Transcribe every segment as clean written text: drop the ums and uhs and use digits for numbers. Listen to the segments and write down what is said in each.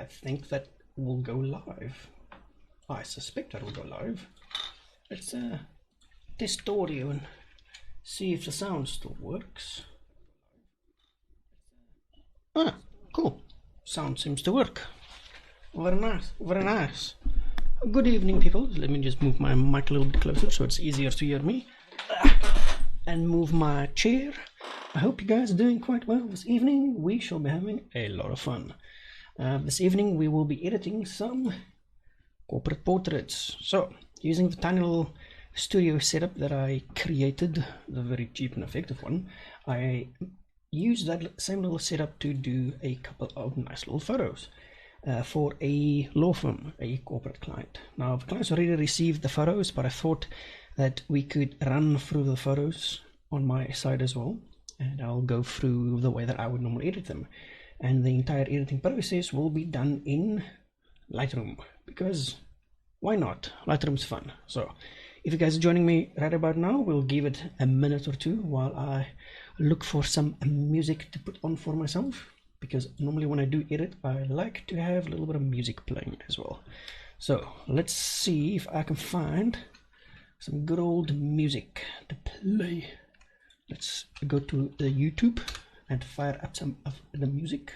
think that will go live. I suspect that will go live. Let's test audio and see if the sound still works. Ah, cool. Sound seems to work. Very nice, very nice. Good evening, people. Let me just move my mic a little bit closer so it's easier to hear me. And move my chair. I hope you guys are doing quite well this evening. We shall be having a lot of fun. This evening we will be editing some corporate portraits. So, using the tiny little studio setup that I created, the very cheap and effective one, I used that same little setup to do a couple of nice little photos for a law firm, a corporate client. Now, the clients already received the photos, but I thought that we could run through the photos on my side as well, and I'll go through the way that I would normally edit them, and the entire editing process will be done in Lightroom, because why not? Lightroom's fun. So if you guys are joining me right about now, we'll give it a minute or two while I look for some music to put on for myself, because normally when I do edit I like to have a little bit of music playing as well. So let's see if I can find some good old music to play. Let's go to the YouTube and fire up some of the music.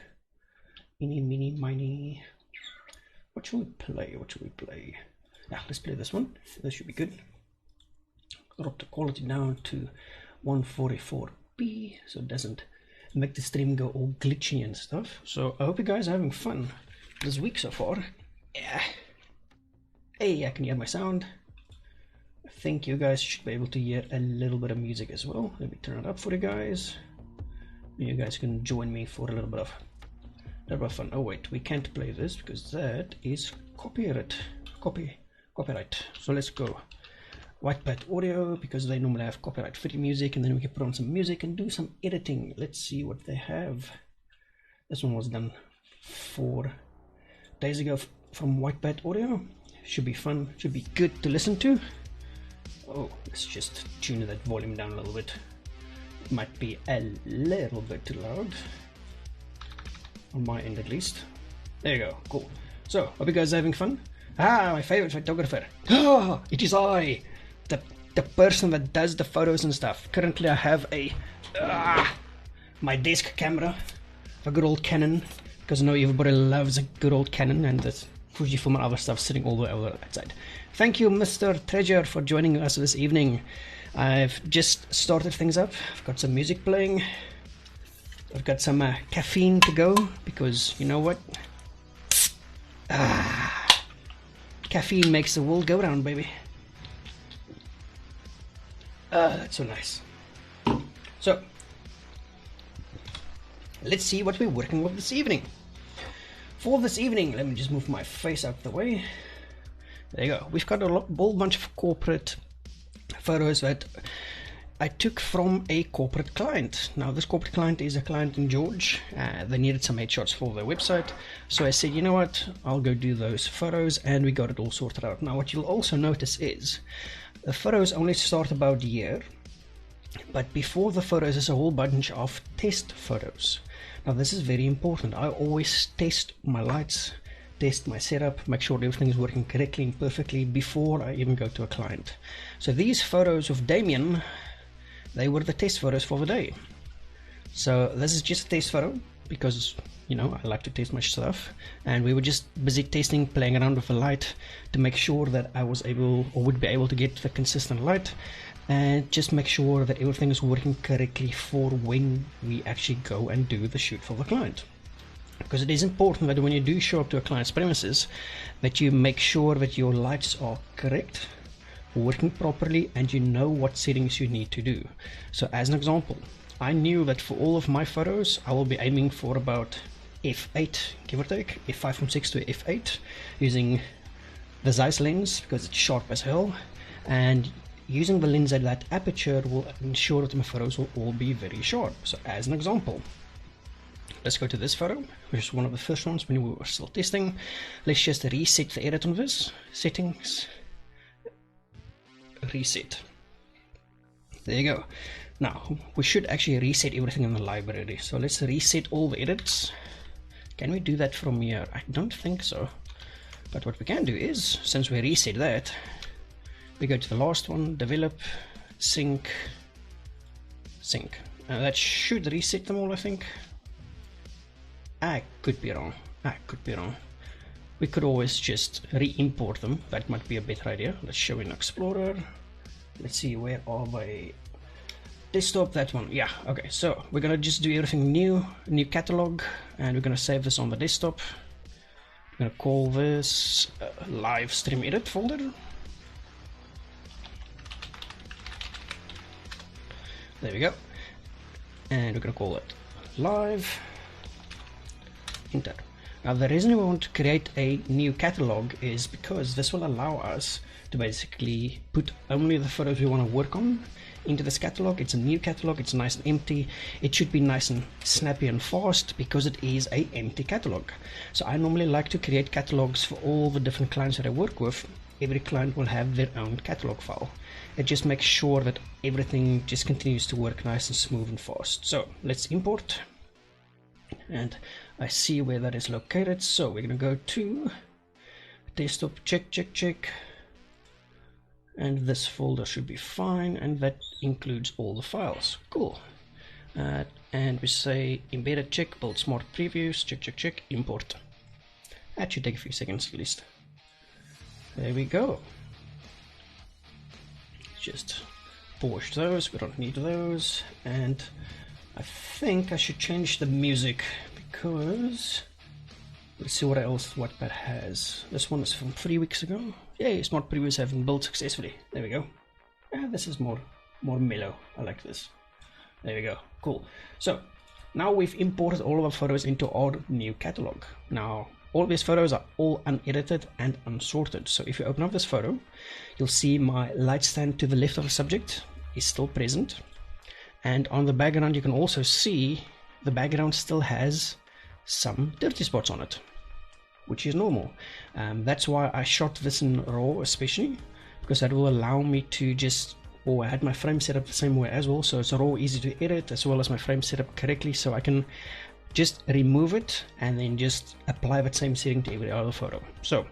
Eeny, meeny, miny. What should we play? What should we play? Yeah, let's play this one. This should be good. Drop the quality down to 144p so it doesn't make the stream go all glitchy and stuff. So I hope you guys are having fun this week so far. Yeah. Hey, I can hear my sound. I think you guys should be able to hear a little bit of music as well. Let me turn it up for you guys. You guys can join me for a little bit of fun. Oh wait, we can't play this because that is copyright. Copyright. So let's go Whitepad Audio, because they normally have copyright free music, and then we can put on some music and do some editing. Let's see what they have. This one was done 4 days ago from Whitepad Audio. Should be fun, should be good to listen to. Oh, let's just tune that volume down a little bit. It might be a little bit too loud on my end at least. There you go, cool. So, hope you guys are having fun. Ah, my favorite photographer. Ah, it is I, the person that does the photos and stuff. Currently I have my desk camera, a good old Canon, because I know everybody loves a good old Canon, and the Fujifilm and other stuff sitting all the way over that side. Thank you, Mr. Treasure, for joining us this evening. I've just started things up. I've got some music playing. I've got some caffeine to go, because you know what? Caffeine makes the world go round, baby. That's so nice. So, let's see what we're working with this evening. For this evening, let me just move my face out the way. There you go. We've got a whole bunch of corporate photos that I took from a corporate client. Now, this corporate client is a client in George. They needed some headshots for their website. So I said, you know what, I'll go do those photos, and we got it all sorted out. Now, what you'll also notice is the photos only start about here, but before the photos is a whole bunch of test photos. Now, this is very important. I always test my lights, test my setup, make sure everything is working correctly and perfectly before I even go to a client. So these photos of Damien, they were the test photos for the day. So this is just a test photo because, you know, I like to test my stuff, and we were just busy testing, playing around with the light to make sure that I was able, or would be able, to get the consistent light and just make sure that everything is working correctly for when we actually go and do the shoot for the client. Because it is important that when you do show up to a client's premises, that you make sure that your lights are correct, working properly, and you know what settings you need to do. So as an example, I knew that for all of my photos I will be aiming for about f8, give or take, f5 from 6 to f8, using the Zeiss lens because it's sharp as hell, and using the lens at that aperture will ensure that my photos will all be very sharp. So as an example, let's go to this photo, which is one of the first ones when we were still testing. Let's just reset the edit on this. Settings, reset. There you go. Now we should actually reset everything in the library. So let's reset all the edits. Can we do that from here? I don't think so. But what we can do is, since we reset that, we go to the last one, develop, sync, sync. That should reset them all, I think. I could be wrong. We could always just re-import them. That might be a better idea. Let's show in Explorer. Let's see, where are they? Desktop, that one. Yeah, okay. So we're gonna just do everything new catalog, and we're gonna save this on the desktop. I'm gonna call this live stream edit folder. There we go. And we're gonna call it live. Enter. Now the reason we want to create a new catalog is because this will allow us to basically put only the photos we want to work on into this catalog. It's a new catalog, it's nice and empty. It should be nice and snappy and fast because it is a empty catalog. So I normally like to create catalogs for all the different clients that I work with. Every client will have their own catalog file. It just makes sure that everything just continues to work nice and smooth and fast. So let's import, and I see where that is located. So we're going to go to desktop, check, and this folder should be fine, and that includes all the files. Cool. And we say embedded, check, build smart previews, check, import. That should take a few seconds at least. There we go. Just push those, we don't need those, and I think I should change the music because let's see what else Wattpad has. This one is from 3 weeks ago. Yay, smart previews have been built successfully. There we go. Yeah, this is more mellow. I like this. There we go. Cool. So now we've imported all of our photos into our new catalog. Now all of these photos are all unedited and unsorted. So if you open up this photo, you'll see my light stand to the left of the subject is still present. And on the background, you can also see the background still has some dirty spots on it, which is normal. That's why I shot this in RAW especially, because that will allow me to just, I had my frame set up the same way as well, so it's RAW easy to edit, as well as my frame set up correctly, so I can just remove it and then just apply that same setting to every other photo. So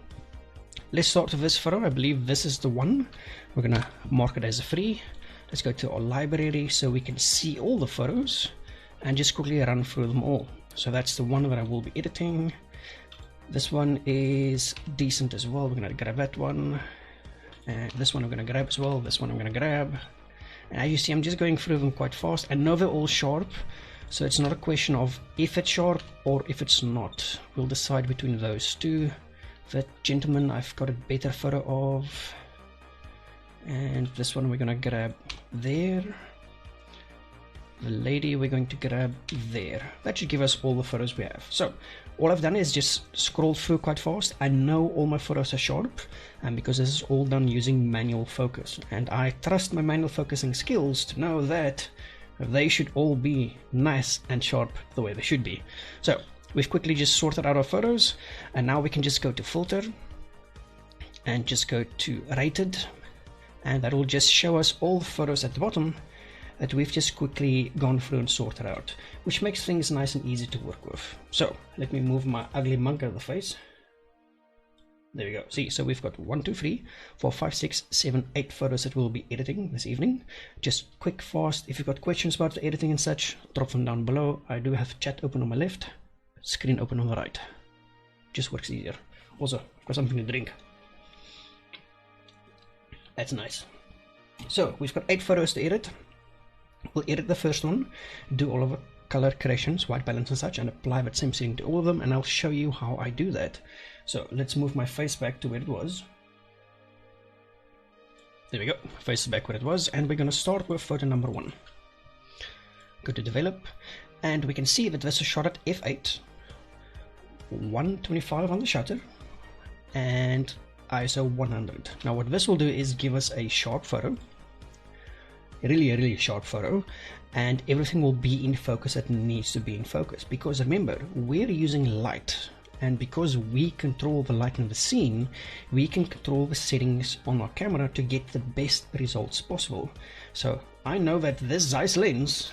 let's start with this photo. I believe this is the one. We're gonna mark it as a free. Let's go to our library so we can see all the photos and just quickly run through them all. So that's the one that I will be editing. This one is decent as well. We're gonna grab that one, and this one I'm gonna grab as well. This one I'm gonna grab, and as you see, I'm just going through them quite fast. I know they're all sharp, so it's not a question of if it's sharp or if it's not. We'll decide between those two. That gentleman I've got a better photo of, and this one we're gonna grab there. The lady we're going to grab there. That should give us all the photos we have. So all I've done is just scroll through quite fast. I know all my photos are sharp, and because this is all done using manual focus, and I trust my manual focusing skills to know that they should all be nice and sharp the way they should be. So we've quickly just sorted out our photos, and now we can just go to filter and just go to rated, and that will just show us all the photos at the bottom that we've just quickly gone through and sorted out, which makes things nice and easy to work with. So let me move my ugly monk out of the face. There we go. See, so we've got 1, 2, 3, 4, 5, 6, 7, 8 photos that we'll be editing this evening. Just quick, fast. If you've got questions about the editing and such, drop them down below. I do have chat open on my left, screen open on the right. Just works easier. Also, I've got something to drink. That's nice. So we've got 8 photos to edit. We'll edit the first one, do all of the color corrections, white balance and such, and apply that same setting to all of them, and I'll show you how I do that. So let's move my face back to where it was. There we go, face back where it was, and we're going to start with photo number 1. Go to develop, and we can see that this is shot at f8, 125 on the shutter, and ISO 100. Now what this will do is give us a sharp photo, a really sharp photo, and everything will be in focus that needs to be in focus, because remember, we're using light, and because we control the light in the scene, we can control the settings on our camera to get the best results possible. So I know that this Zeiss lens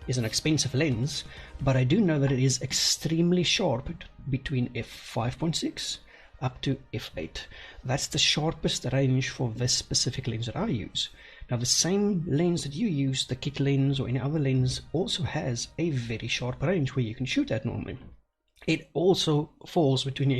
is an expensive lens, but I do know that it is extremely sharp between f5.6 up to f8. That's the sharpest range for this specific lens that I use. Now the same lens that you use, the kit lens or any other lens, also has a very sharp range where you can shoot at normally. It also falls between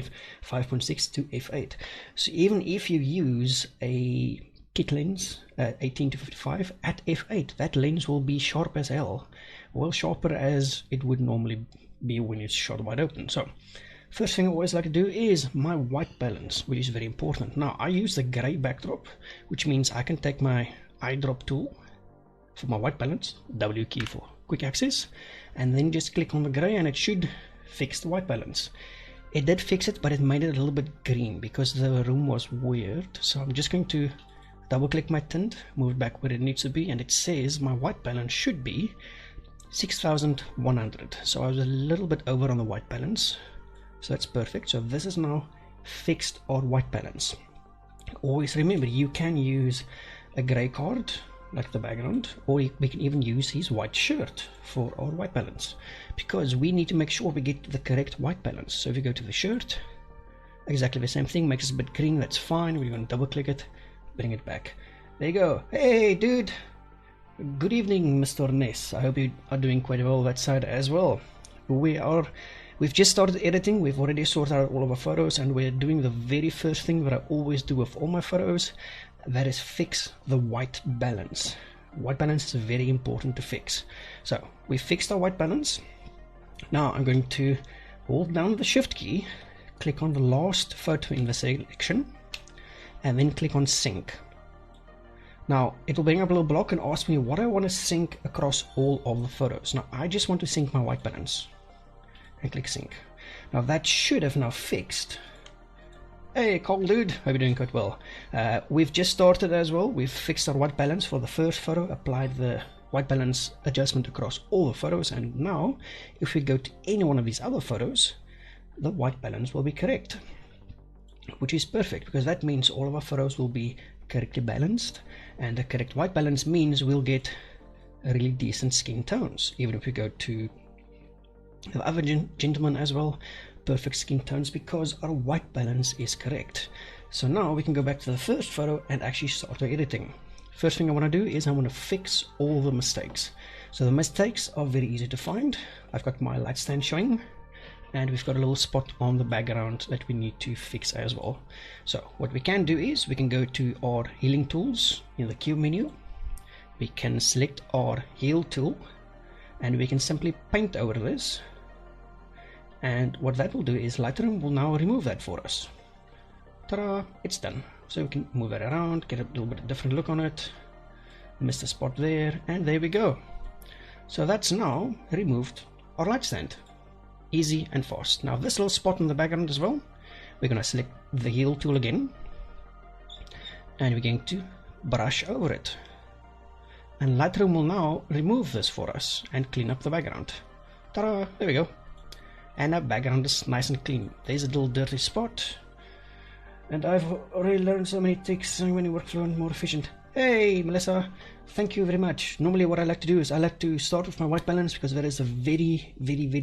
f5.6 to f8. So even if you use a kit lens at 18 to 55 at f8, that lens will be sharp as hell, well sharper as it would normally be when it's shot wide open. So first thing I always like to do is my white balance, which is very important. Now I use the gray backdrop, which means I can take my eyedrop tool for my white balance, W key for quick access, and then just click on the gray and it should fix the white balance. It did fix it, but it made it a little bit green because the room was weird. So I'm just going to double click my tint, move it back where it needs to be, and it says my white balance should be 6100. So I was a little bit over on the white balance, so that's perfect. So this is now fixed our white balance. Always remember, you can use a gray card like the background, or we can even use his white shirt for our white balance, because we need to make sure we get the correct white balance. So if you go to the shirt, exactly the same thing, makes it a bit green, that's fine. We're going to double click it, bring it back. There you go. Hey dude, good evening Mr. Ness. I hope you are doing quite well that side as well. We've just started editing. We've already sorted out all of our photos, and we're doing the very first thing that I always do with all my photos, that is fix the white balance. White balance is very important to fix. So we fixed our white balance. Now I'm going to hold down the shift key, click on the last photo in the selection, and then click on sync. Now it will bring up a little block and ask me what I want to sync across all of the photos. Now I just want to sync my white balance, and click sync. Now that should have now fixed. Hey Cole dude, hope you're doing quite well. We've just started as well. We've fixed our white balance for the first photo, applied the white balance adjustment across all the photos, and now if we go to any one of these other photos, the white balance will be correct, which is perfect, because that means all of our photos will be correctly balanced, and the correct white balance means we'll get really decent skin tones. Even if we go to the other gentleman as well, perfect skin tones, because our white balance is correct. So now we can go back to the first photo and actually start the editing. First thing I want to do is I want to fix all the mistakes. So the mistakes are very easy to find. I've got my light stand showing, and we've got a little spot on the background that we need to fix as well. So what we can do is we can go to our healing tools in the cube menu. We can select our heal tool, and we can simply paint over this. And what that will do is Lightroom will now remove that for us. Ta-da! It's done. So we can move that around, get a little bit of different look on it. Missed a spot there, and there we go. So that's now removed our light stand. Easy and fast. Now this little spot in the background as well, we're going to select the heal tool again, and we're going to brush over it. And Lightroom will now remove this for us and clean up the background. Ta-da! There we go. And our background is nice and clean. There's a little dirty spot, and I've already learned so many tricks, so many workflow and more efficient. Hey Melissa, thank you very much. Normally what I like to do is I like to start with my white balance, because that is a very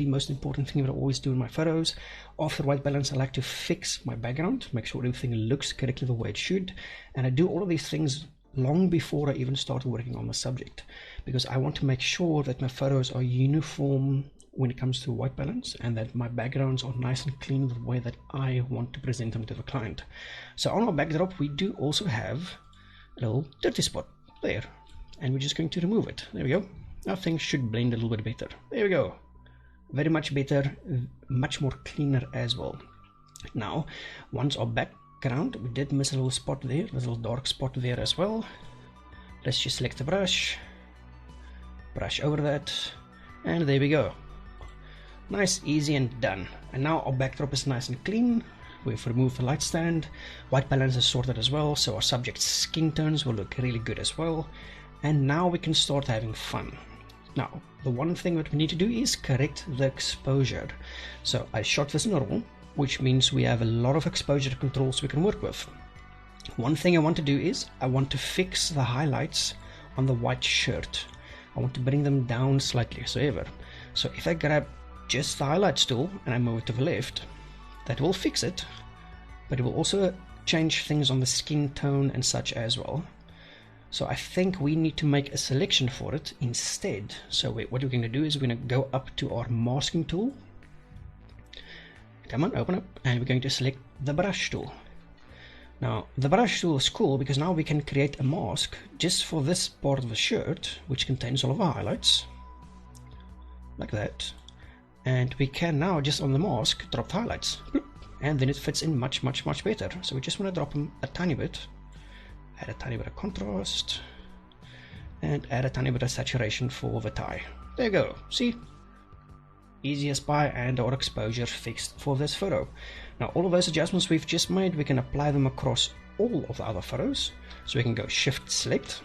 most important thing that I always do in my photos. After white balance, I like to fix my background, make sure everything looks correctly the way it should, and I do all of these things long before I even start working on the subject, because I want to make sure that my photos are uniform when it comes to white balance, and that my backgrounds are nice and clean the way that I want to present them to the client. So on our backdrop we do also have a little dirty spot there, and we're just going to remove it. There we go. Now things should blend a little bit better. There we go. Very much better, much more cleaner as well. Now once our background, we did miss a little spot there, a little dark spot there as well. Let's just select the brush over that, and there we go. Nice, easy, and done. And now our backdrop is nice and clean. We've removed the light stand. White balance is sorted as well, so our subject's skin tones will look really good as well. And now we can start having fun. Now, the one thing that we need to do is correct the exposure. So I shot this in RAW, which means we have a lot of exposure controls we can work with. One thing I want to do is I want to fix the highlights on the white shirt. I want to bring them down slightly, so ever. So if I grab just the highlights tool and I move it to the left, that will fix it, but it will also change things on the skin tone and such as well. So I think we need to make a selection for it instead. So what we're going to do is we're going to go up to our masking tool. Come on, open up, and we're going to select the brush tool. Now the brush tool is cool because now we can create a mask just for this part of the shirt, which contains all of our highlights, like that. And we can now just on the mask drop the highlights, and then it fits in much better. So we just want to drop them a tiny bit, add a tiny bit of contrast, and add a tiny bit of saturation for the tie. There you go. See, easy as pie, and our exposure fixed for this photo. Now all of those adjustments we've just made, we can apply them across all of the other photos. So we can go Shift Select,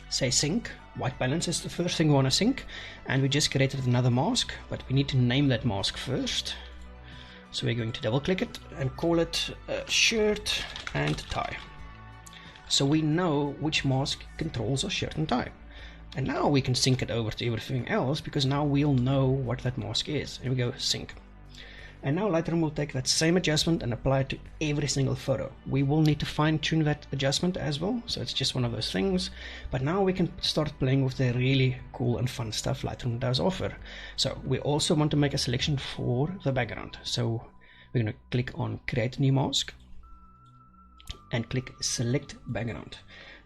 say Sync. White balance is the first thing we want to sync, and we just created another mask, but we need to name that mask first. So we're going to double click it and call it shirt and tie. So we know which mask controls our shirt and tie. And now we can sync it over to everything else, because now we'll know what that mask is. And we go sync. And now Lightroom will take that same adjustment and apply it to every single photo. We will need to fine tune that adjustment as well, so it's just one of those things. But now we can start playing with the really cool and fun stuff Lightroom does offer. So we also want to make a selection for the background. So we're going to click on Create New Mask and click Select Background.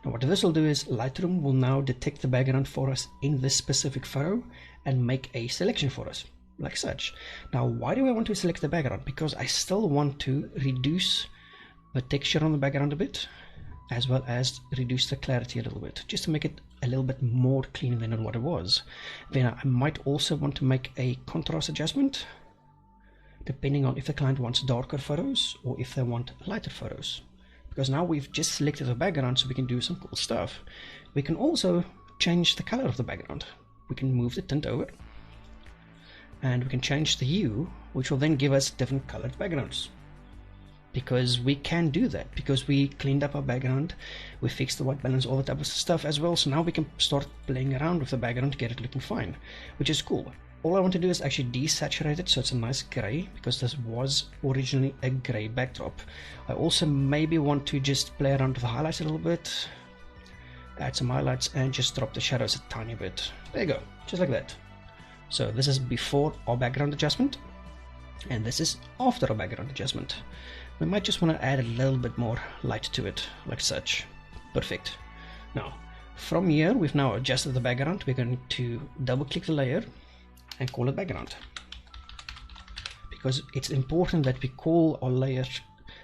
Now what this will do is Lightroom will now detect the background for us in this specific photo and make a selection for us, like such. Now why do I want to select the background? Because I still want to reduce the texture on the background a bit, as well as reduce the clarity a little bit, just to make it a little bit more clean than what it was. Then I might also want to make a contrast adjustment, depending on if the client wants darker photos or if they want lighter photos. Because now we've just selected the background, so we can do some cool stuff. We can also change the color of the background. We can move the tint over, and we can change the hue, which will then give us different colored backgrounds. Because we can do that, because we cleaned up our background, we fixed the white balance, all that type of stuff as well. So now we can start playing around with the background to get it looking fine, which is cool. All I want to do is actually desaturate it so it's a nice gray, because this was originally a gray backdrop. I also maybe want to just play around with the highlights a little bit, add some highlights, and just drop the shadows a tiny bit. There you go, just like that. So this is before our background adjustment, and this is after our background adjustment. We might just want to add a little bit more light to it, like such. Perfect. Now from here we've now adjusted the background. We're going to double click the layer and call it background, because it's important that we call our layers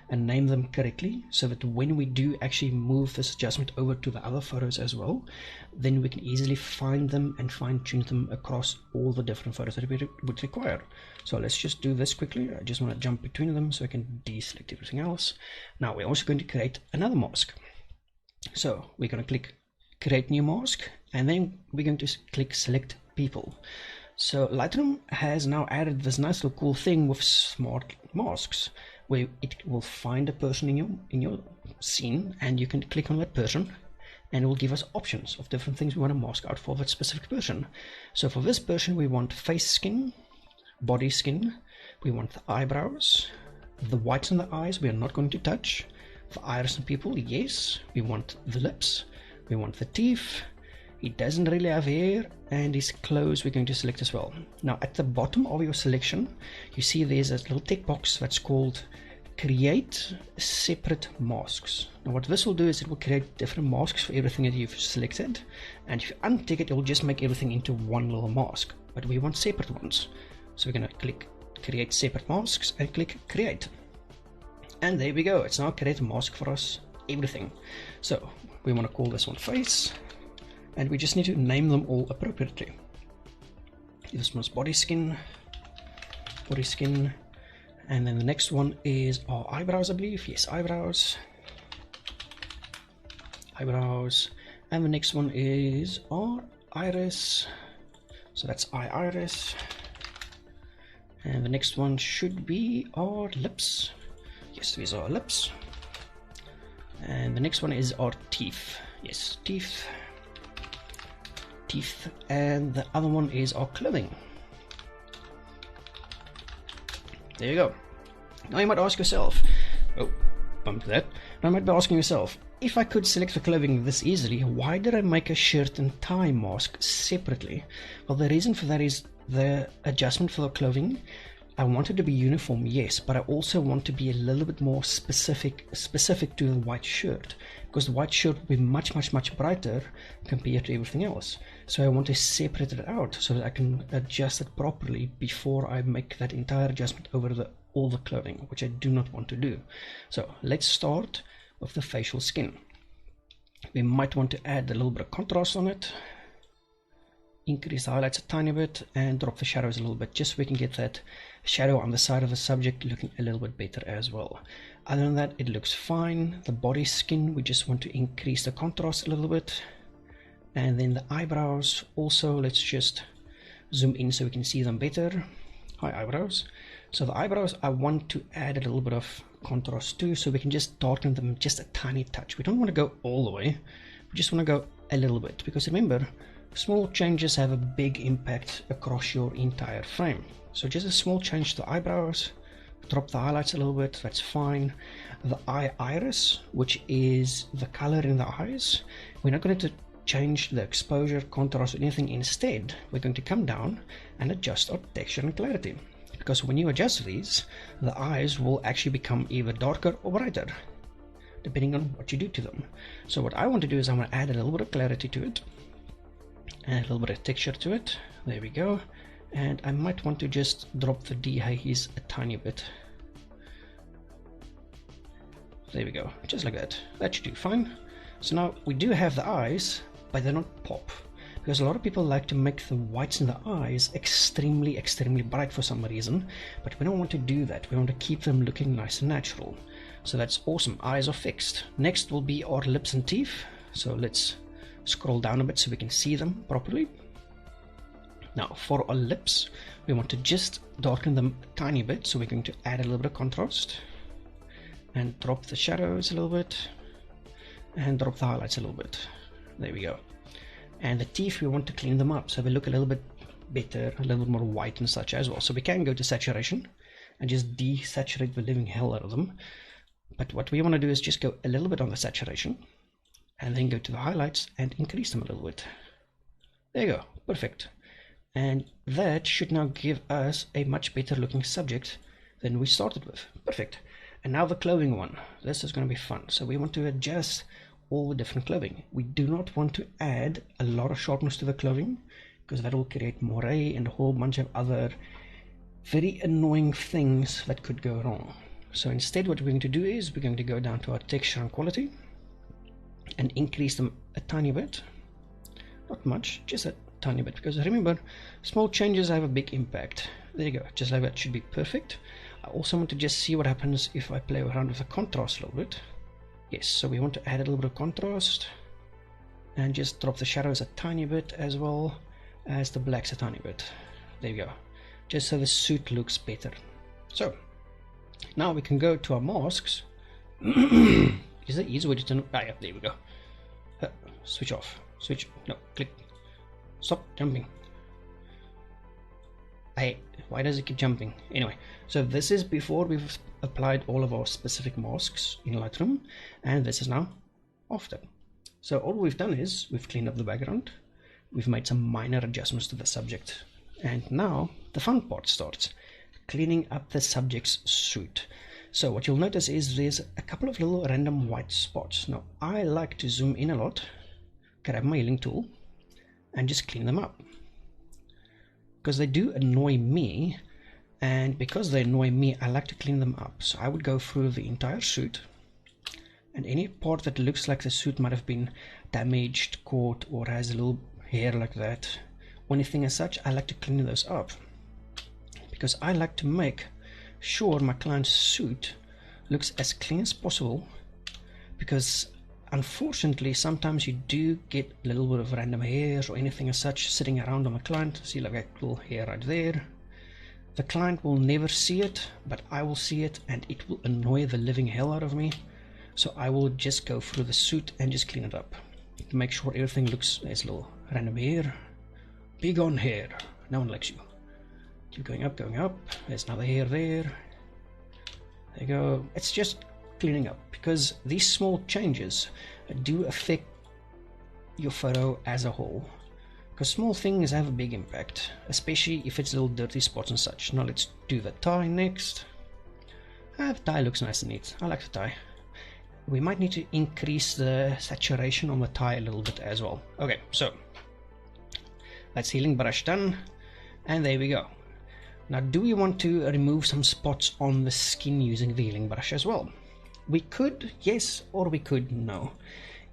and name them correctly, so that when we do actually move this adjustment over to the other photos as well, then we can easily find them and fine-tune them across all the different photos that we would require. So let's just do this quickly. I just want to jump between them so I can deselect everything else. Now we're also going to create another mask. So we're going to click Create New Mask, and then we're going to click Select People. So Lightroom has now added this nice little cool thing with smart masks, where it will find a person in your scene, and you can click on that person, and it will give us options of different things we want to mask out for that specific person. So for this person we want face skin, body skin, we want the eyebrows, the whites in the eyes we are not going to touch, the iris and pupil, yes, we want the lips, we want the teeth. He doesn't really have hair, and his clothes we're going to select as well. Now at the bottom of your selection, you see there's a little tick box that's called Create Separate Masks. Now what this will do is it will create different masks for everything that you've selected, and if you untick it, it will just make everything into one little mask. But we want separate ones, so we're going to click Create Separate Masks and click Create. And there we go, it's now created a mask for us, everything. So we want to call this one Face, and we just need to name them all appropriately. This one's body skin, and then the next one is our eyebrows, I believe. Yes, eyebrows, and the next one is our iris, so that's iris, and the next one should be our lips. Yes, these are our lips, and the next one is our teeth. Yes, teeth. teeth, and the other one is our clothing. There you go. Now you might ask yourself, oh, bump that. Now you might be asking yourself, if I could select the clothing this easily, why did I make a shirt and tie mask separately? Well, the reason for that is the adjustment for the clothing. I want it to be uniform, yes, but I also want to be a little bit more specific to the white shirt, because the white shirt will be much brighter compared to everything else. So I want to separate it out so that I can adjust it properly before I make that entire adjustment over all the clothing, which I do not want to do. So let's start with the facial skin. We might want to add a little bit of contrast on it, increase the highlights a tiny bit, and drop the shadows a little bit, just so we can get that shadow on the side of the subject looking a little bit better as well. Other than that, it looks fine. The body skin, we just want to increase the contrast a little bit. And then the eyebrows also, let's just zoom in so we can see them better. Hi eyebrows. So the eyebrows, I want to add a little bit of contrast too, so we can just darken them just a tiny touch. We don't want to go all the way, we just want to go a little bit, because remember, small changes have a big impact across your entire frame. So just a small change to the eyebrows, drop the highlights a little bit, that's fine. The eye iris, which is the color in the eyes, we're not going to change the exposure, contrast, or anything. Instead, we're going to come down and adjust our texture and clarity. Because when you adjust these, the eyes will actually become either darker or brighter, depending on what you do to them. So what I want to do is I want to add a little bit of clarity to it, and a little bit of texture to it. There we go. And I might want to just drop the dehaze a tiny bit. There we go, just like that. That should do fine. So now we do have the eyes, but they're not pop, because a lot of people like to make the whites in the eyes extremely bright for some reason, but we don't want to do that. We want to keep them looking nice and natural. So that's awesome. Eyes are fixed. Next will be our lips and teeth. So let's scroll down a bit so we can see them properly. Now for our lips, we want to just darken them a tiny bit, so we're going to add a little bit of contrast and drop the shadows a little bit and drop the highlights a little bit. There we go. And the teeth, we want to clean them up so they look a little bit better, a little bit more white and such as well. So we can go to saturation and just desaturate the living hell out of them, but what we want to do is just go a little bit on the saturation and then go to the highlights and increase them a little bit. There you go, perfect. And that should now give us a much better looking subject than we started with. Perfect. And now the clothing one. This is going to be fun. So we want to adjust all the different clothing. We do not want to add a lot of sharpness to the clothing, because that will create moire and a whole bunch of other very annoying things that could go wrong. So instead, what we're going to do is we're going to go down to our texture and quality and increase them a tiny bit. Not much, just a tiny bit, because remember, small changes have a big impact. There you go, just like that should be perfect. I also want to just see what happens if I play around with the contrast a little bit. Yes, so we want to add a little bit of contrast and just drop the shadows a tiny bit as well as the blacks a tiny bit. There we go, just so the suit looks better. So now we can go to our masks. Is there easy way to turn? Ah, yeah, there we go. Switch off, switch, no, click. Stop jumping. Why does it keep jumping? Anyway, so this is before we've applied all of our specific masks in Lightroom, and this is now after. So all we've done is we've cleaned up the background, we've made some minor adjustments to the subject, and now the fun part starts, cleaning up the subject's suit. So what you'll notice is there's a couple of little random white spots. Now I like to zoom in a lot, grab my healing tool, and just clean them up, because they do annoy me, and because they annoy me, I like to clean them up. So I would go through the entire suit, and any part that looks like the suit might have been damaged, caught, or has a little hair like that, or anything as such, I like to clean those up, because I like to make sure my client's suit looks as clean as possible, because unfortunately sometimes you do get a little bit of random hairs or anything as such sitting around on the client. See, like that little hair right there. The client will never see it, but I will see it, and it will annoy the living hell out of me. So I will just go through the suit and just clean it up to make sure everything looks, there's a little random hair, big on hair, no one likes you. Keep going up, there's another hair there. There you go. It's just cleaning up, because these small changes do affect your photo as a whole, because small things have a big impact, especially if it's little dirty spots and such. Now let's do the tie next. The tie looks nice and neat. I like the tie. We might need to increase the saturation on the tie a little bit as well. Okay, so that's healing brush done, and there we go. Now, do we want to remove some spots on the skin using the healing brush as well? We could, yes, or we could, no.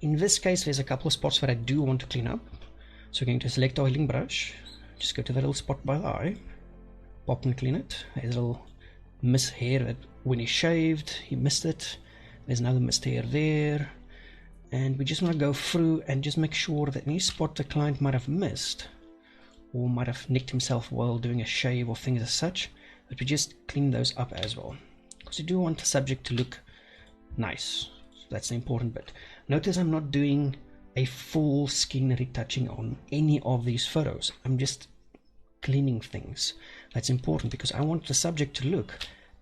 In this case, there's a couple of spots that I do want to clean up. So we're going to select our healing brush, just go to the little spot by the eye, pop and clean it. There's a little missed hair that when he shaved, he missed it. There's another missed hair there. And we just want to go through and just make sure that any spot the client might have missed, or might have nicked himself while doing a shave or things as such, that we just clean those up as well, because you do want the subject to look nice. So that's the important bit. Notice I'm not doing a full skin retouching on any of these photos. I'm just cleaning things. That's important, because I want the subject to look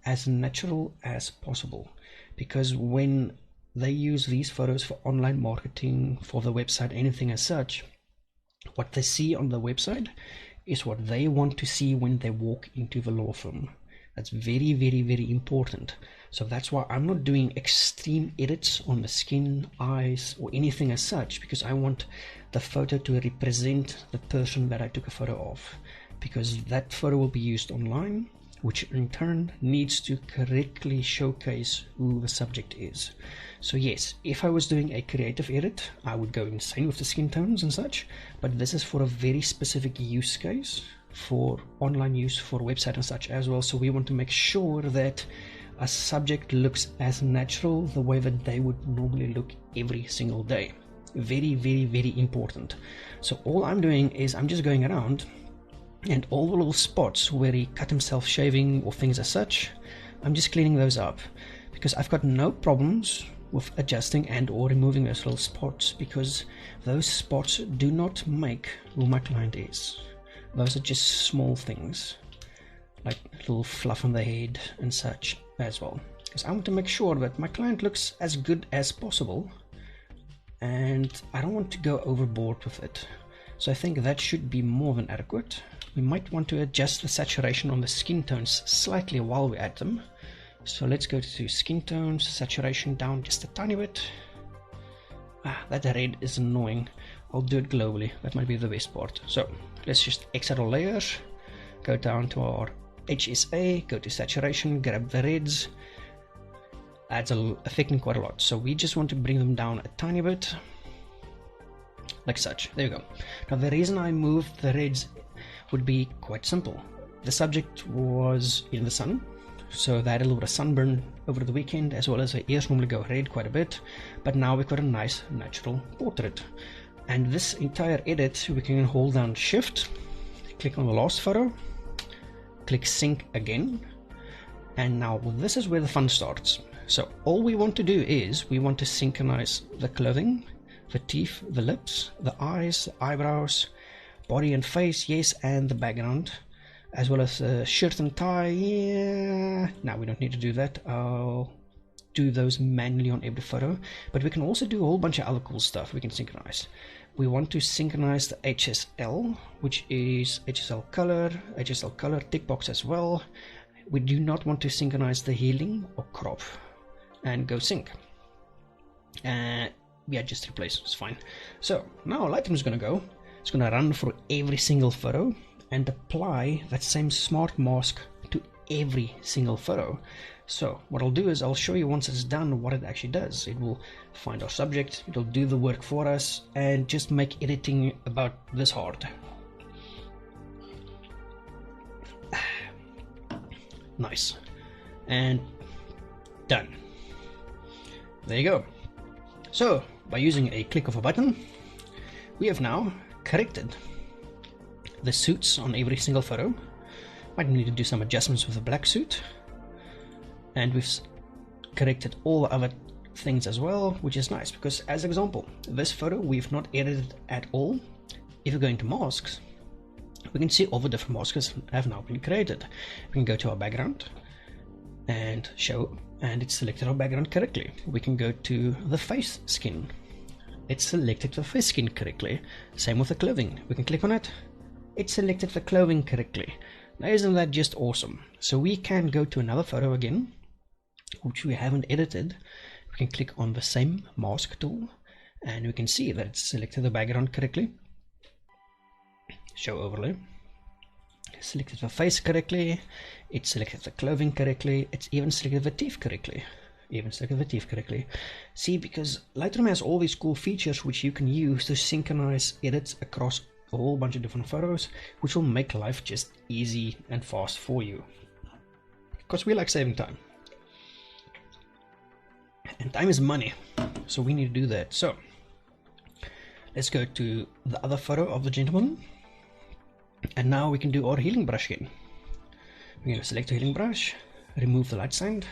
as natural as possible, because when they use these photos for online marketing, for the website, anything as such, what they see on the website is what they want to see when they walk into the law firm. That's very, very, very important. So that's why I'm not doing extreme edits on the skin, eyes, or anything as such, because I want the photo to represent the person that I took a photo of, because that photo will be used online, which in turn needs to correctly showcase who the subject is. So yes, if I was doing a creative edit, I would go insane with the skin tones and such, but this is for a very specific use case, for online use, for website and such as well. So we want to make sure that a subject looks as natural the way that they would normally look every single day. Very, very, very important. So all I'm doing is I'm just going around, and all the little spots where he cut himself shaving or things as such, I'm just cleaning those up, because I've got no problems with adjusting and or removing those little spots, because those spots do not make who my client is. Those are just small things, like little fluff on the head and such as well, because I want to make sure that my client looks as good as possible, and I don't want to go overboard with it. So I think that should be more than adequate. We might want to adjust the saturation on the skin tones slightly while we add them. So let's go to skin tones, saturation down just a tiny bit. That red is annoying. I'll do it globally, that might be the best part. So let's just exit all layers, go down to our HSA, go to saturation, grab the reds. Adds affecting quite a lot, so we just want to bring them down a tiny bit, like such. There you go. Now the reason I moved the reds would be quite simple. The subject was in the sun, so they had a little bit of sunburn over the weekend, as well as their ears normally go red quite a bit, but now we've got a nice natural portrait. And this entire edit, we can hold down shift, click on the last photo, click sync again, and now this is where the fun starts. So all we want to do is we want to synchronize the clothing, the teeth, the lips, the eyes, the eyebrows, body and face, yes, and the background, as well as the shirt and tie. Yeah, now we don't need to do that. I'll do those manually on every photo, but we can also do a whole bunch of other cool stuff we can synchronize. We want to synchronize the HSL, which is HSL color tick box as well. We do not want to synchronize the healing or crop, and go sync. Yeah, just replace, it's fine. So now Lightroom is going to go, it's going to run for every single photo and apply that same smart mask to every single photo. So what I'll do is I'll show you once it's done what it actually does. It will find our subject, it'll do the work for us, and just make editing about this hard. Nice. And done. There you go. So by using a click of a button, we have now corrected the suits on every single photo. Might need to do some adjustments with the black suit, and we've corrected all the other things as well, which is nice, because as example, this photo we've not edited at all. if we go into masks, we can see all the different masks have now been created. We can go to our background and show, and it's selected our background correctly. We can go to the face skin. It's selected the face skin correctly. Same with the clothing. We can click on it. It's selected the clothing correctly. Now isn't that just awesome? So we can go to another photo again, which we haven't edited. We can click on the same mask tool, and we can see that it's selected the background correctly. Show overlay. Selected the face correctly. It selected the clothing correctly. It's even selected the teeth correctly. See, because Lightroom has all these cool features which you can use to synchronize edits across a whole bunch of different photos, which will make life just easy and fast for you. Because we like saving time. And time is money. So we need to do that. So let's go to the other photo of the gentleman. And now we can do our healing brush again. We're going to select the healing brush, remove the light sand,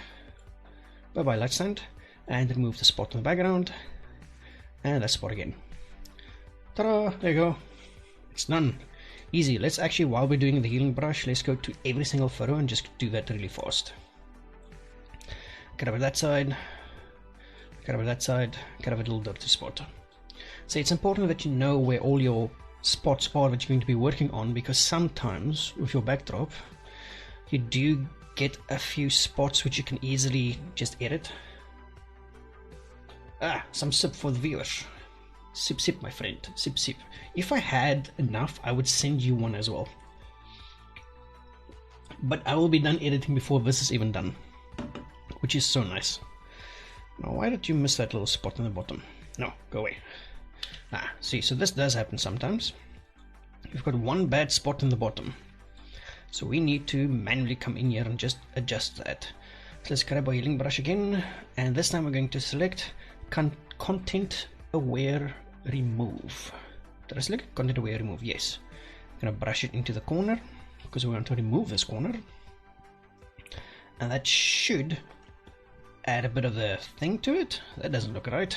bye-bye light sand, and remove the spot in the background, and that spot again. Ta-da! There you go. It's done. Easy. Let's actually, while we're doing the healing brush, let's go to every single photo and just do that really fast. Cut over that side, cut over that side, cut over a little dirty spot. So it's important that you know where all your spots are that you're going to be working on, because sometimes with your backdrop you do get a few spots which you can easily just edit. Some sip for the viewers. Sip my friend, sip. If I had enough I would send you one as well, but I will be done editing before this is even done, which is so nice. Now why did you miss that little spot in the bottom? No, go away. See, so this does happen sometimes. We've got one bad spot in the bottom, so we need to manually come in here and just adjust that. So let's grab our healing brush again, and this time we're going to select content aware remove. Did I select content aware remove? Yes. I'm going to brush it into the corner because we want to remove this corner, and that should add a bit of the thing to it. That doesn't look right.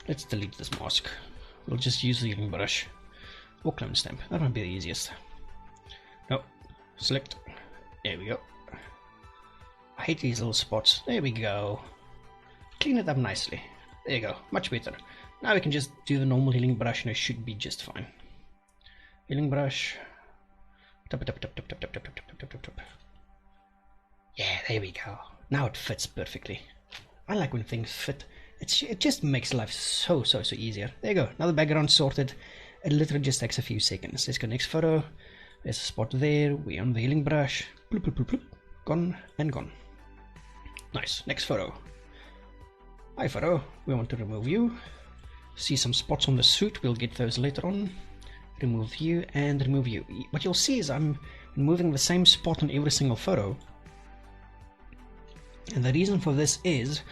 Let's delete this mask. We'll just use the healing brush or clone stamp. That might be the easiest. No, select. There we go. I hate these little spots. There we go. Clean it up nicely. There you go. Much better. Now we can just do the normal healing brush and it should be just fine. Healing brush. Tap. Yeah, there we go. Now it fits perfectly. I like when things fit. It just makes life so easier. There you go. Now the background sorted. It literally just takes a few seconds. Let's go next photo. There's a spot there. We're on the healing brush. Bloop, bloop, bloop, bloop. Gone and gone. Nice. Next photo. Hi photo. We want to remove you. See some spots on the suit. We'll get those later on. Remove you and remove you. What you'll see is I'm removing the same spot on every single photo. And the reason for this is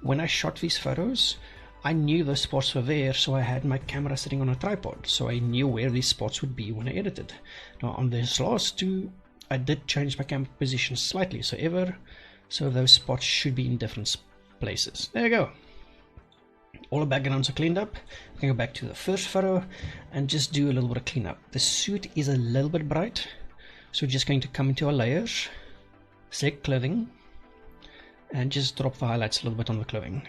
when I shot these photos, I knew those spots were there, so I had my camera sitting on a tripod, so I knew where these spots would be when I edited. Now on this last two, I did change my camera position slightly, so those spots should be in different places. There you go. All the backgrounds are cleaned up. We can go back to the first photo and just do a little bit of cleanup. The suit is a little bit bright, so we're just going to come into our layers, select clothing, and just drop the highlights a little bit on the clothing.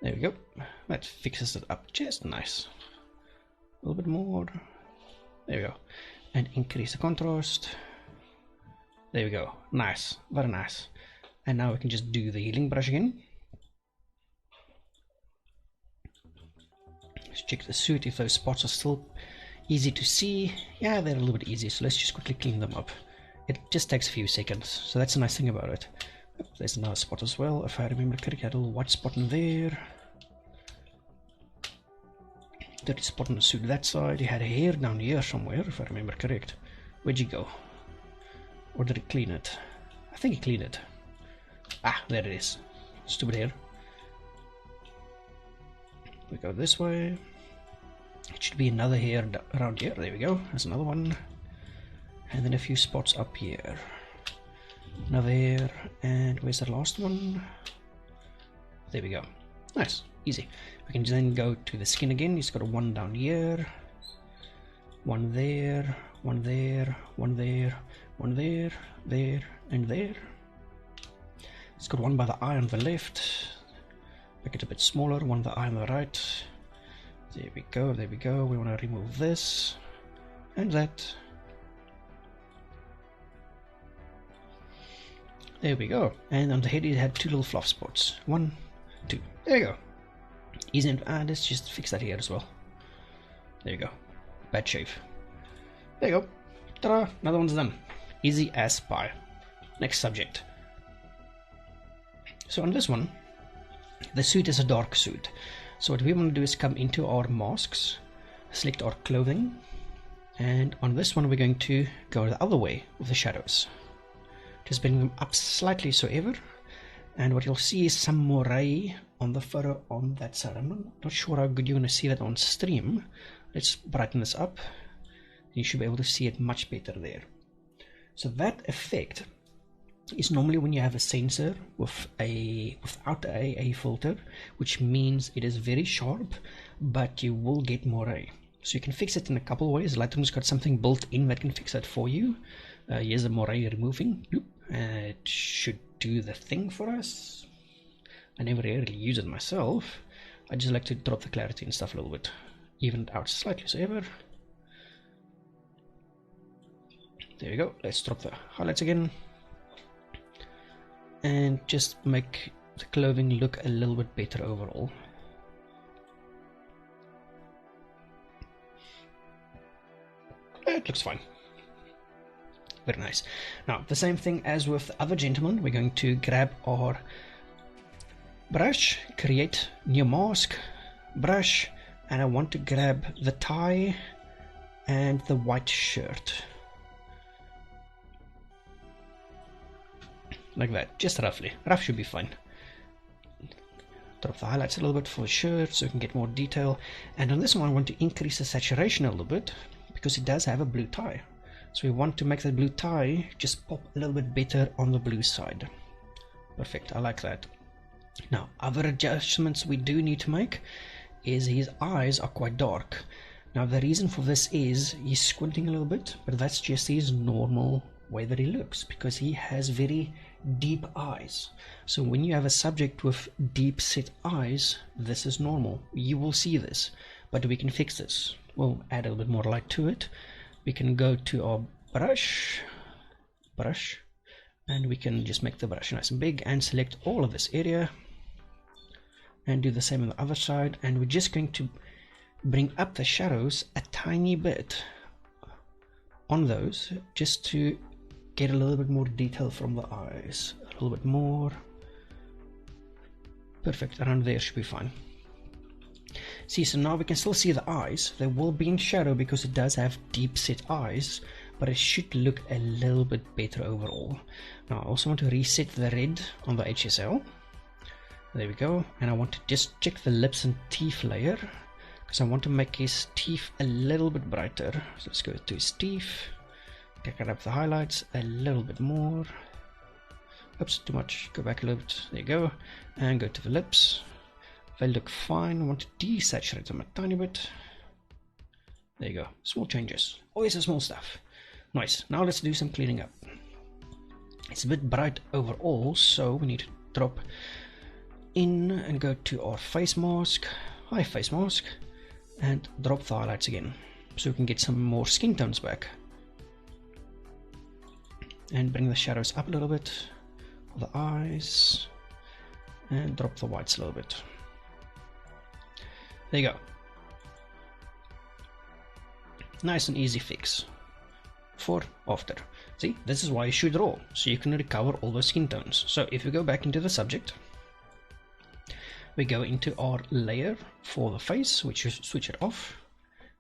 There we go. That fixes it up just nice. A little bit more. There we go. And increase the contrast. There we go. Nice. Very nice. And now we can just do the healing brush again. Let's check the suit if those spots are still easy to see. Yeah, they're a little bit easy, so let's just quickly clean them up. It just takes a few seconds, so that's the nice thing about it. There's another spot as well, if I remember correctly. I had a little white spot in there. Dirty spot on the suit that side. He had a hair down here somewhere, if I remember correct. Where'd you go? Or did he clean it? I think he cleaned it. Ah, there it is. Stupid hair. We go this way. It should be another hair around here. There we go. There's another one. And then a few spots up here. Another hair. And where's the last one? There we go. Nice. Easy. We can then go to the skin again. He's got a one down here. One there, one there, one there, one there, there, and there. It's got one by the eye on the left. Make it a bit smaller, one by the eye on the right. There we go, there we go. We want to remove this and that. There we go. And on the head it had two little fluff spots. 1, 2. There you go. Easy, and let's just fix that here as well. There you go. Bad shave. There you go. Ta-da! Another one's done. Easy as pie. Next subject. So on this one, the suit is a dark suit. So what we want to do is come into our masks, select our clothing, and on this one we're going to go the other way with the shadows. Just bring them up slightly so ever, and what you'll see is some moray on the photo on that side. I'm not sure how good you're going to see that on stream. Let's brighten this up. You should be able to see it much better there. So that effect is normally when you have a sensor with without a filter, which means it is very sharp, but you will get moray. So you can fix it in a couple ways. Lightroom's got something built in that can fix that for you. Here's the moray removing. It should do the thing for us. I never really use it myself. I just like to drop the clarity and stuff a little bit, even it out slightly so ever. There we go. Let's drop the highlights again and just make the clothing look a little bit better overall. It looks fine. Very nice. Now the same thing as with the other gentleman, we're going to grab our brush, create new mask, brush, and I want to grab the tie and the white shirt. Like that, just roughly. Rough should be fine. Drop the highlights a little bit for the shirt so you can get more detail. And on this one I want to increase the saturation a little bit because it does have a blue tie. So we want to make the blue tie just pop a little bit better on the blue side. Perfect, I like that. Now, other adjustments we do need to make is his eyes are quite dark. Now the reason for this is he's squinting a little bit, but that's just his normal way that he looks because he has very deep eyes. So when you have a subject with deep set eyes, this is normal. You will see this, but we can fix this. We'll add a little bit more light to it. We can go to our brush, and we can just make the brush nice and big and select all of this area and do the same on the other side. And we're just going to bring up the shadows a tiny bit on those just to get a little bit more detail from the eyes. A little bit more. Perfect, around there should be fine. See, so now we can still see the eyes. They will be in shadow because it does have deep set eyes, but it should look a little bit better overall. Now I also want to reset the red on the HSL. There we go. And I want to just check the lips and teeth layer because I want to make his teeth a little bit brighter. So let's go to his teeth, take up the highlights a little bit more. Oops, too much. Go back a little bit. There you go. And go to the lips. They look fine. I want to desaturate them a tiny bit. There you go. Small changes. Always the small stuff. Nice. Now let's do some cleaning up. It's a bit bright overall, so we need to drop in and go to our face mask. Hi, face mask. And drop the highlights again, so we can get some more skin tones back. And bring the shadows up a little bit for the eyes. And drop the whites a little bit. There you go. Nice and easy fix. For after. See, this is why you should draw, so you can recover all those skin tones. So if we go back into the subject, we go into our layer for the face, which is switch it off.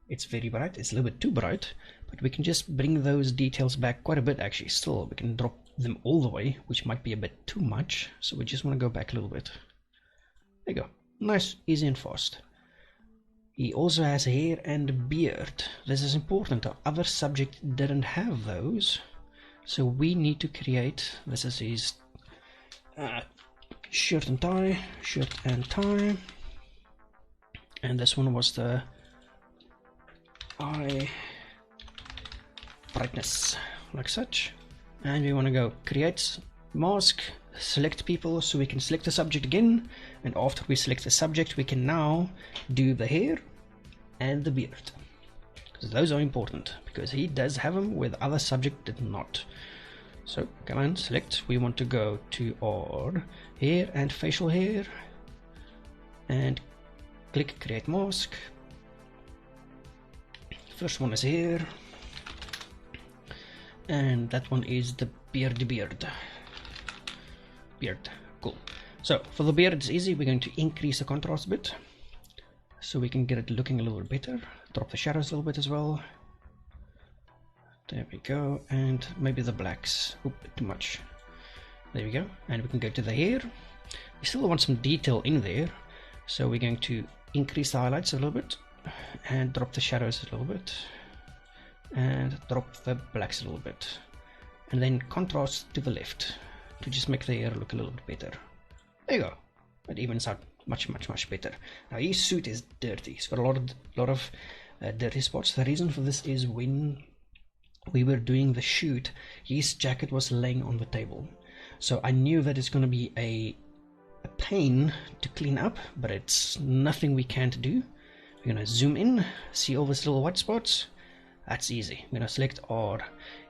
It's very bright, it's a little bit too bright, but we can just bring those details back quite a bit actually. Still, we can drop them all the way, which might be a bit too much, so we just want to go back a little bit. There you go. Nice, easy and fast. He also has hair and beard. This is important. Our other subject didn't have those, so we need to create. This is his shirt and tie, and this one was the eye brightness, like such. And we want to go create mask, select people, so we can select the subject again, and after we select the subject we can now do the hair and the beard, because those are important, because he does have them where the other subject did not. So come on, select, we want to go to our hair and facial hair and click create mask. First one is here, and that one is the beard. Cool. So for the beard it's easy, we're going to increase the contrast a bit so we can get it looking a little bit better. Drop the shadows a little bit as well. There we go, and maybe the blacks. Oop, too much. There we go, and we can go to the hair. We still want some detail in there, so we're going to increase the highlights a little bit and drop the shadows a little bit and drop the blacks a little bit, and then contrast to the left to just make the hair look a little bit better. There you go. It evens out much better. Now his suit is dirty. He's got a lot of dirty spots. The reason for this is when we were doing the shoot, his jacket was laying on the table, so I knew that it's going to be a pain to clean up, but it's nothing we can't do. We're going to zoom in, see all these little white spots. That's easy. We're going to select our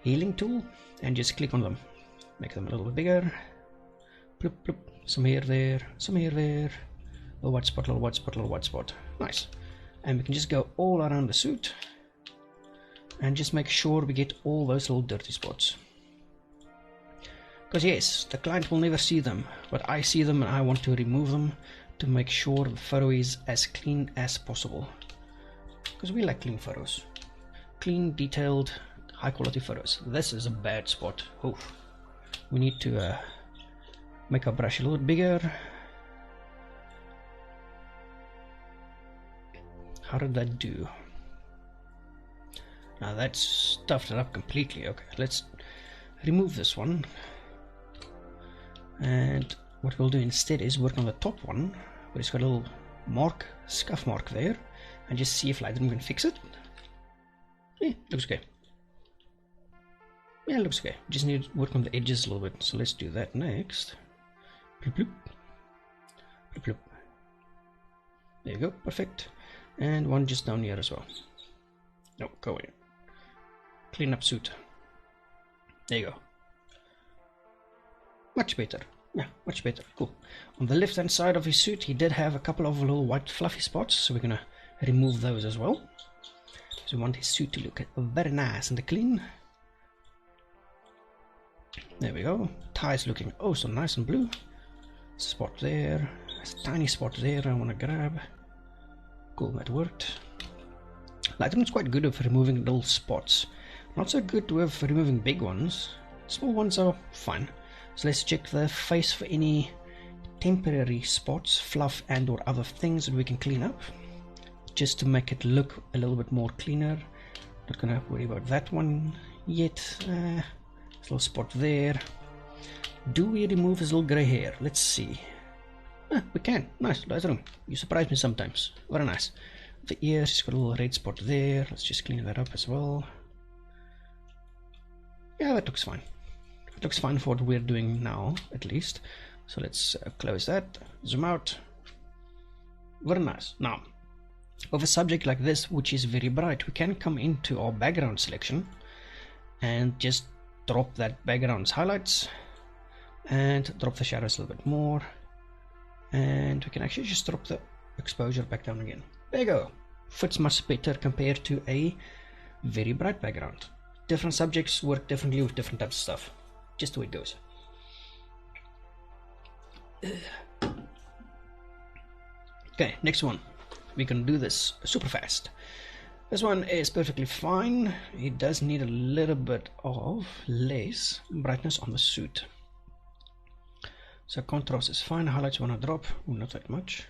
healing tool and just click on them, make them a little bit bigger. Bloop, bloop. Some hair there, some hair there, little white spot, little white spot, little white spot. Nice. And we can just go all around the suit and just make sure we get all those little dirty spots, because yes, the client will never see them, but I see them and I want to remove them to make sure the photo is as clean as possible, because we like clean photos, clean, detailed, high quality photos. This is a bad spot. Oh, we need to make our brush a little bit bigger. How did that do? Now that's stuffed it up completely. Okay, let's remove this one, and what we'll do instead is work on the top one where it's got a little mark, scuff mark there, and just see if Lightroom can fix it. Yeah, looks okay. Yeah, looks okay. Just need to work on the edges a little bit, so let's do that next. Bloop, bloop. Bloop, bloop. There you go, perfect. And one just down here as well. No, go away. Clean up suit. There you go. Much better. Yeah, much better. Cool. On the left hand side of his suit he did have a couple of little white fluffy spots, so we're gonna remove those as well. So we want his suit to look very nice and clean. There we go. Tie's looking oh so nice and blue. Spot there. There's a tiny spot there I want to grab. Cool, that worked. Lightroom's quite good with removing little spots. Not so good with removing big ones. Small ones are fine. So let's check the face for any temporary spots, fluff and or other things that we can clean up, just to make it look a little bit more cleaner. Not gonna worry about that one yet. Little spot there. Do we remove his little grey hair? Let's see. We can. Nice, Lightroom. You surprise me sometimes. Very nice. The ears, he's got a little red spot there. Let's just clean that up as well. Yeah, that looks fine. It looks fine for what we're doing now, at least. So let's close that, zoom out. Very nice. Now, with a subject like this, which is very bright, we can come into our background selection and just drop that background's highlights and drop the shadows a little bit more. And we can actually just drop the exposure back down again. There you go. Fits much better compared to a very bright background. Different subjects work differently with different types of stuff. Just the way it goes. Okay, next one. We can do this super fast. This one is perfectly fine. It does need a little bit of less brightness on the suit. So contrast is fine. Highlights want to drop, not that much,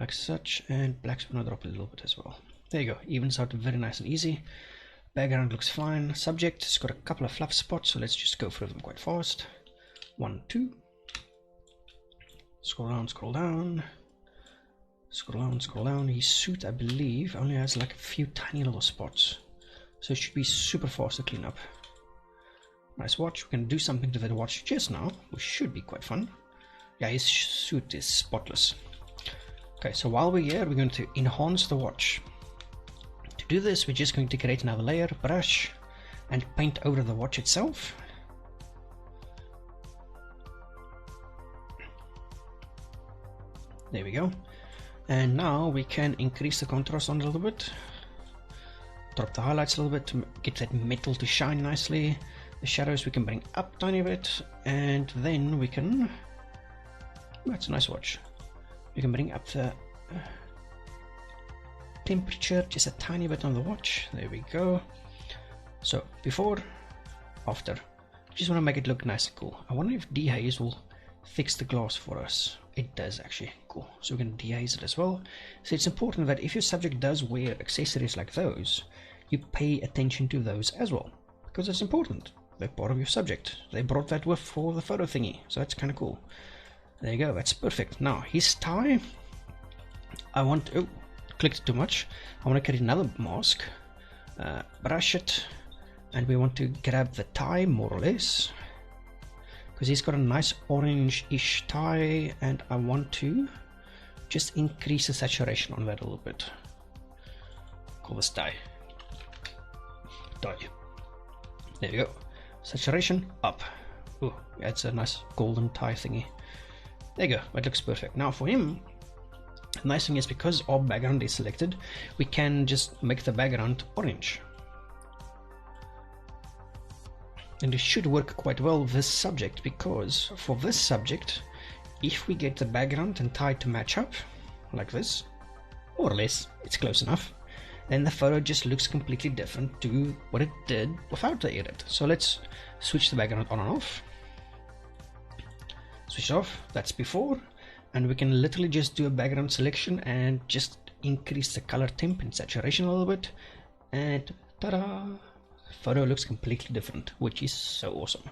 like such, and blacks want to drop a little bit as well. There you go, evens out very nice and easy. Background looks fine. Subject has got a couple of fluff spots, so let's just go through them quite fast. 1, 2. Scroll down, scroll down. Scroll down, scroll down. His suit, I believe, only has like a few tiny little spots. so it should be super fast to clean up. Nice watch. We can do something to that watch just now, which should be quite fun. Yeah, his suit is spotless. Okay, so while we're here, we're going to enhance the watch. To do this, we're just going to create another layer, brush, and paint over the watch itself. There we go. And now we can increase the contrast on a little bit. Drop the highlights a little bit to get that metal to shine nicely. The shadows we can bring up a tiny bit, and then we can... That's a nice watch. We can bring up the temperature just a tiny bit on the watch. There we go. So before, after. Just want to make it look nice and cool. I wonder if dehaze will fix the glass for us. It does actually. Cool. So we're going to dehaze it as well. So it's important that if your subject does wear accessories like those, you pay attention to those as well, because it's important. They're part of your subject. They brought that with for the photo thingy, so that's kind of cool. There you go. That's perfect. Now his tie, I want to... Oh, clicked too much. I want to create another mask, brush it, and we want to grab the tie more or less, because he's got a nice orange-ish tie, and I want to just increase the saturation on that a little bit. Call this tie. Tie. There we go. Saturation up. Oh, yeah, it's a nice golden tie thingy. There you go. That looks perfect. Now for him, the nice thing is, because our background is selected, we can just make the background orange. And it should work quite well with this subject, because for this subject, if we get the background and tie to match up, like this, more or less, it's close enough, then the photo just looks completely different to what it did without the edit. So let's switch the background on and off. Switch off, that's before, and we can literally just do a background selection and just increase the color temp and saturation a little bit, and ta-da! Photo looks completely different, which is so awesome.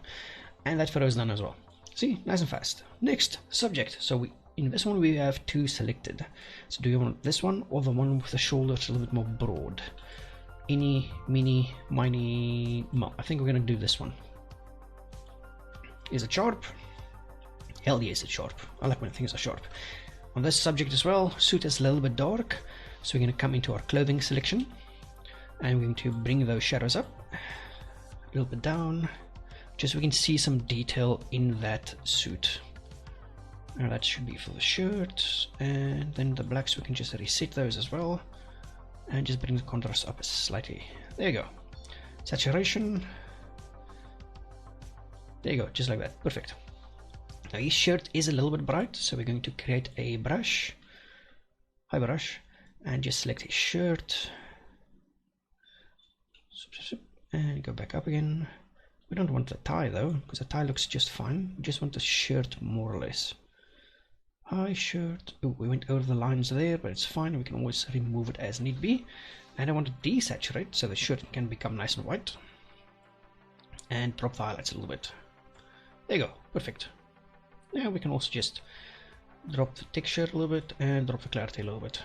And that photo is done as well. See, nice and fast. Next, subject. So in this one we have two selected. So do you want this one or the one with the shoulders a little bit more broad? Eeny, meeny, miny, mo. I think we're going to do this one. Is it sharp? Hell yes, it's sharp. I like when things are sharp. On this subject as well, suit is a little bit dark, so we're going to come into our clothing selection, and we're going to bring those shadows up a little bit down, just so we can see some detail in that suit. Now that should be for the shirt, and then the blacks we can just reset those as well, and just bring the contrast up slightly. There you go. Saturation. There you go, just like that. Perfect. Now his shirt is a little bit bright, so we're going to create a brush, high brush, and just select his shirt, and go back up again. We don't want the tie though, because the tie looks just fine. We just want the shirt more or less. High shirt. Oh, we went over the lines there, but it's fine. We can always remove it as need be. And I want to desaturate so the shirt can become nice and white. And drop the highlights a little bit. There you go. Perfect. Yeah, we can also just drop the texture a little bit and drop the clarity a little bit.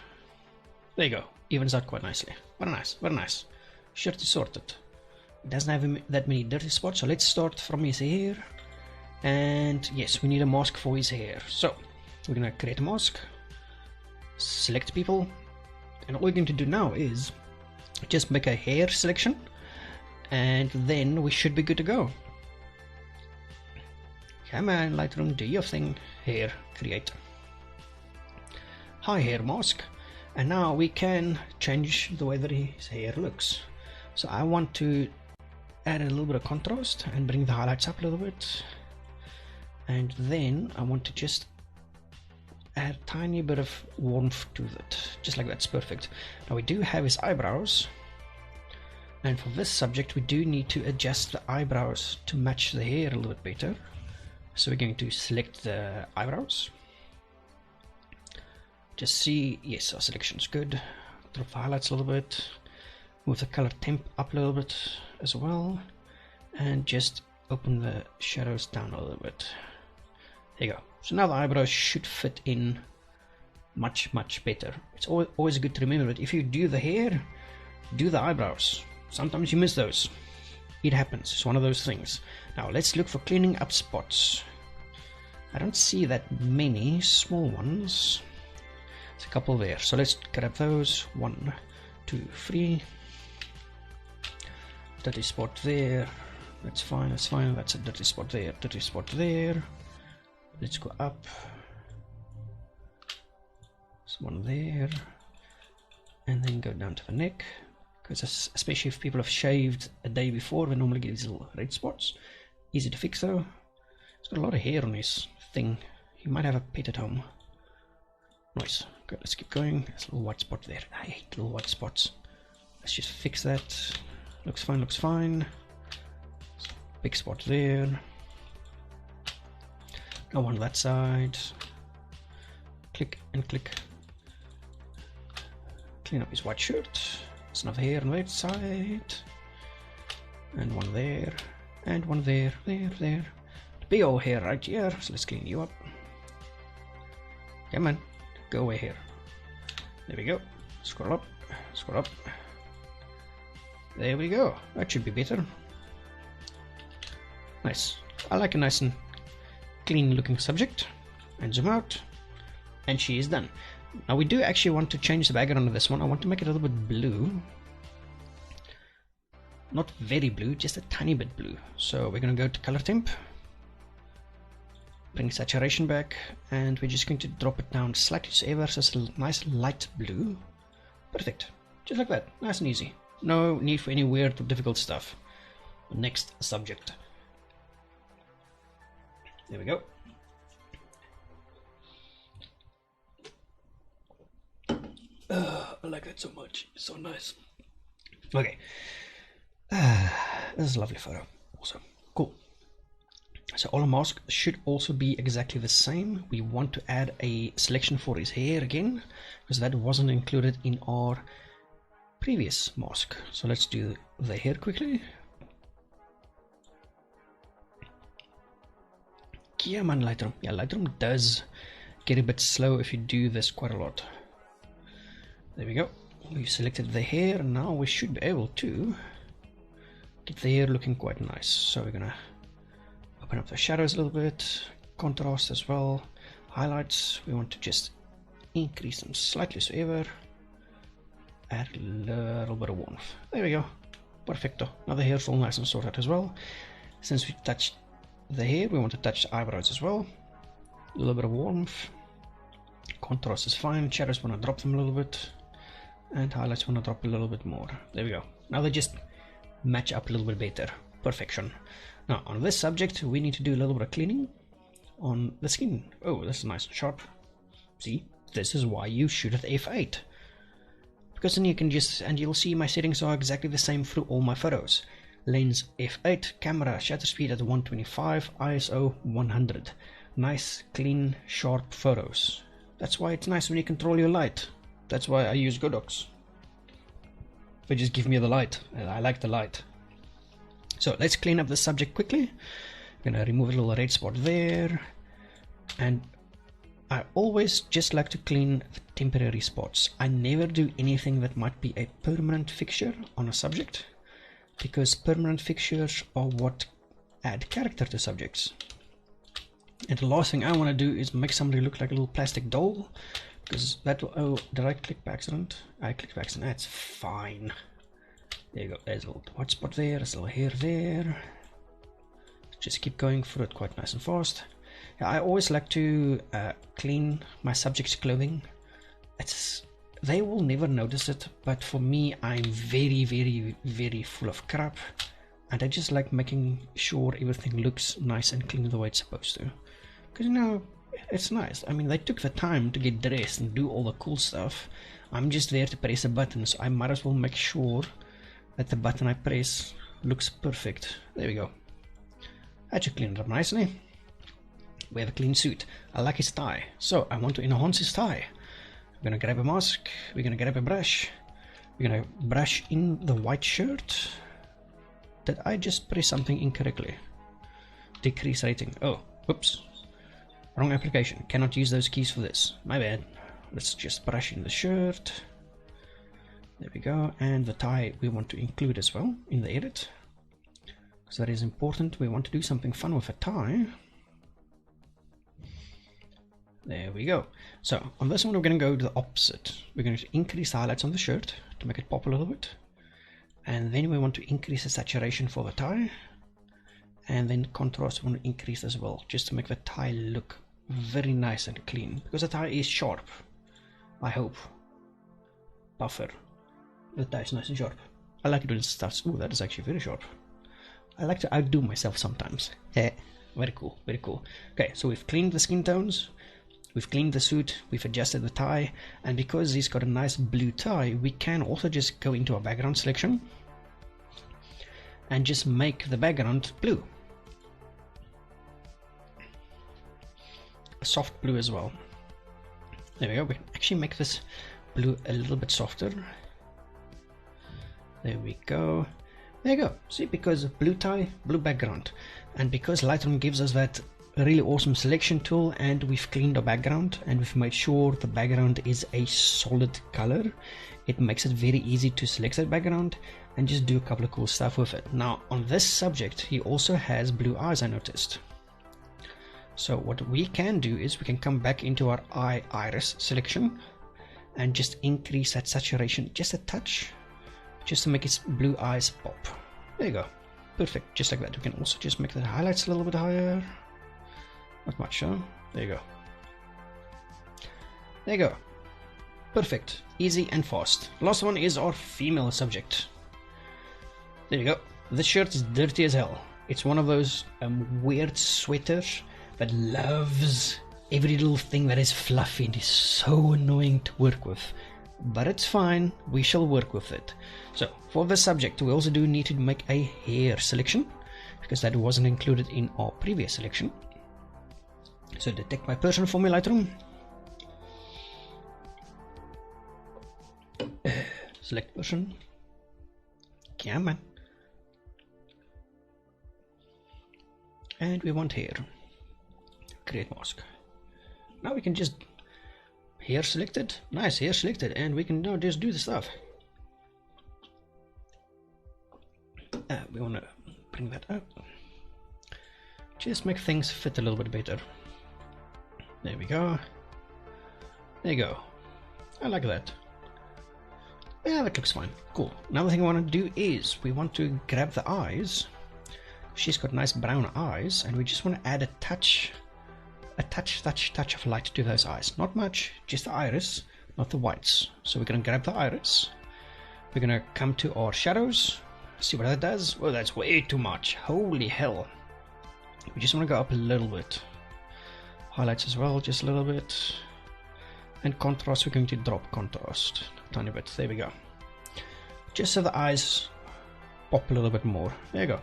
There you go. Evens out quite nicely. Very nice. Very nice. Shirt is sorted. It doesn't have that many dirty spots, so let's start from his hair. And yes, we need a mask for his hair. So we're going to create a mask, select people, and all we're going to do now is just make a hair selection, and then we should be good to go. Come on, Lightroom, do your thing. Hair, create. Hi, hair mask. And now we can change the way that his hair looks. So I want to add a little bit of contrast and bring the highlights up a little bit. And then I want to just add a tiny bit of warmth to it. Just like that's perfect. Now we do have his eyebrows. And for this subject, we do need to adjust the eyebrows to match the hair a little bit better. So we're going to select the eyebrows. Just see, yes, our selection's good. Drop the highlights a little bit. Move the color temp up a little bit as well. And just open the shadows down a little bit. There you go. So now the eyebrows should fit in much, much better. It's always good to remember that if you do the hair, do the eyebrows. Sometimes you miss those. It happens. It's one of those things. Now let's look for cleaning up spots. I don't see that many small ones. There's a couple there. So let's grab those. 1, 2, 3. Dirty spot there. That's fine. That's fine. That's a dirty spot there. Dirty spot there. Let's go up. There's one there. And then go down to the neck. Because especially if people have shaved a day before, they normally get these little red spots. Easy to fix though. He's got a lot of hair on his thing. He might have a pet at home. Nice. Okay, let's keep going. There's a little white spot there. I hate little white spots. Let's just fix that. Looks fine, looks fine. Big spot there. Go on that side. Click and click. Clean up his white shirt. There's another hair on that side. And one there. And one there. There. Big old hair right here. So let's clean you up. Come on. Go away here. There we go. Scroll up. Scroll up. There we go. That should be better. Nice. I like a nice and clean looking subject. And zoom out. And she is done. Now we do actually want to change the background of this one. I want to make it a little bit blue. Not very blue, just a tiny bit blue. So we're going to go to color temp. Bring saturation back. And we're just going to drop it down slightly so ever so it's a nice light blue. Perfect. Just like that. Nice and easy. No need for any weird or difficult stuff. Next subject. There we go. I like that so much. It's so nice. Okay. This is a lovely photo. Also, cool. So all our masks should also be exactly the same. We want to add a selection for his hair again, because that wasn't included in our previous mask. So let's do the hair quickly. Yeah, man, Lightroom. Yeah, Lightroom does get a bit slow if you do this quite a lot. There we go. We've selected the hair, and now we should be able to get the hair looking quite nice. So we're gonna open up the shadows a little bit, contrast as well, highlights. We want to just increase them slightly so ever. Add a little bit of warmth. There we go. Perfecto. Now the hair's all nice and sorted as well. Since we touched the hair, we want to touch the eyebrows as well. A little bit of warmth. Contrast is fine. Shadows want to drop them a little bit. And highlights want to drop a little bit more. There we go. Now they just match up a little bit better. Perfection. Now on this subject we need to do a little bit of cleaning on the skin. Oh, that's nice and sharp. See, this is why you shoot at f8. Because then you can just, and you'll see my settings are exactly the same through all my photos. Lens f8, camera shutter speed at 125, ISO 100. Nice, clean, sharp photos. That's why it's nice when you control your light. That's why I use Godox. They just give me the light, and I like the light. So let's clean up the subject quickly. I'm gonna remove a little red spot there, and I always just like to clean the temporary spots. I never do anything that might be a permanent fixture on a subject, because permanent fixtures are what add character to subjects. And the last thing I want to do is make somebody look like a little plastic doll, because that will, oh, did I click by accident? I clicked by accident. That's fine. There you go. There's a little white spot there. There's a little hair there. Just keep going through it quite nice and fast. Yeah, I always like to clean my subject's clothing. They will never notice it, but for me, I'm very full of crap, and I just like making sure everything looks nice and clean the way it's supposed to. Because, you know, it's nice. I mean, they took the time to get dressed and do all the cool stuff. I'm just there to press a button, so I might as well make sure that the button I press looks perfect. There we go. That should clean it up nicely. We have a clean suit. I like his tie, so I want to enhance his tie. We're gonna grab a mask. We're gonna grab a brush. We're gonna brush in the white shirt. Did I just press something incorrectly? Decrease rating. Oh, whoops. Wrong application. Cannot use those keys for this. My bad. Let's just brush in the shirt. There we go. And the tie we want to include as well in the edit, because that is important. We want to do something fun with a tie. There we go. So on this one we're going to go to the opposite. We're going to increase the highlights on the shirt to make it pop a little bit, and then we want to increase the saturation for the tie, and then contrast we want to increase as well, just to make the tie look very nice and clean, because the tie is sharp. I hope. Buffer. The tie is nice and sharp. I like it when it starts. Oh, that is actually very sharp. I like to outdo myself sometimes. Yeah, very cool, very cool. Okay, so we've cleaned the skin tones. We've cleaned the suit, we've adjusted the tie, and because he's got a nice blue tie, we can also just go into our background selection and just make the background blue. A soft blue as well. There we go. We can actually make this blue a little bit softer. There we go. There you go. See, because blue tie, blue background, and because Lightroom gives us that really awesome selection tool, and we've cleaned our background and we've made sure the background is a solid color, it makes it very easy to select that background and just do a couple of cool stuff with it. Now on this subject he also has blue eyes, I noticed. So what we can do is we can come back into our eye iris selection and just increase that saturation just a touch, just to make his blue eyes pop. There you go, perfect, just like that. We can also just make the highlights a little bit higher. Not much, huh? There you go. There you go. Perfect. Easy and fast. Last one is our female subject. There you go. This shirt is dirty as hell. It's one of those weird sweaters that loves every little thing that is fluffy and is so annoying to work with. But it's fine. We shall work with it. So for this subject, we also do need to make a hair selection, because that wasn't included in our previous selection. So detect my person for me, Lightroom. Select person. Come on. And we want hair. Create mask. Now we can just hair selected. Nice, hair selected, and we can now just do the stuff. We want to bring that up. Just make things fit a little bit better. There we go. There you go. I like that. Yeah, that looks fine. Cool. Another thing I want to do is we want to grab the eyes. She's got nice brown eyes, and we just want to add a touch of light to those eyes. Not much, just the iris, not the whites. So we're going to grab the iris. We're going to come to our shadows. See what that does. Well, that's way too much. Holy hell. We just want to go up a little bit. Highlights as well, just a little bit. And contrast, we're going to drop contrast a tiny bit. There we go. Just so the eyes pop a little bit more. There you go.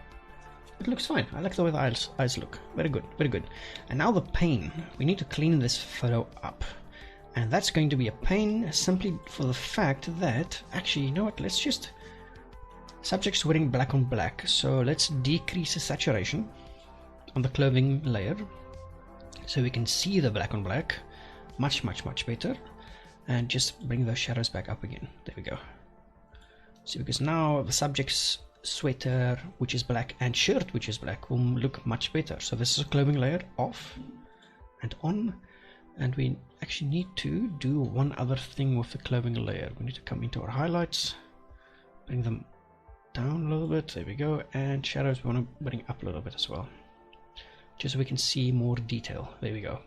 It looks fine. I like the way the eyes look. Very good, very good. And now the pain. We need to clean this photo up. And that's going to be a pain simply for the fact that, actually, you know what, let's just, subject's wearing black on black, so let's decrease the saturation on the clothing layer, so we can see the black on black much better, and just bring those shadows back up again. There we go. See, because now the subject's sweater, which is black, and shirt, which is black, will look much better. So this is a clothing layer off and on, and we actually need to do one other thing with the clothing layer. We need to come into our highlights, bring them down a little bit. There we go. And shadows we want to bring up a little bit as well, just so we can see more detail. There we go.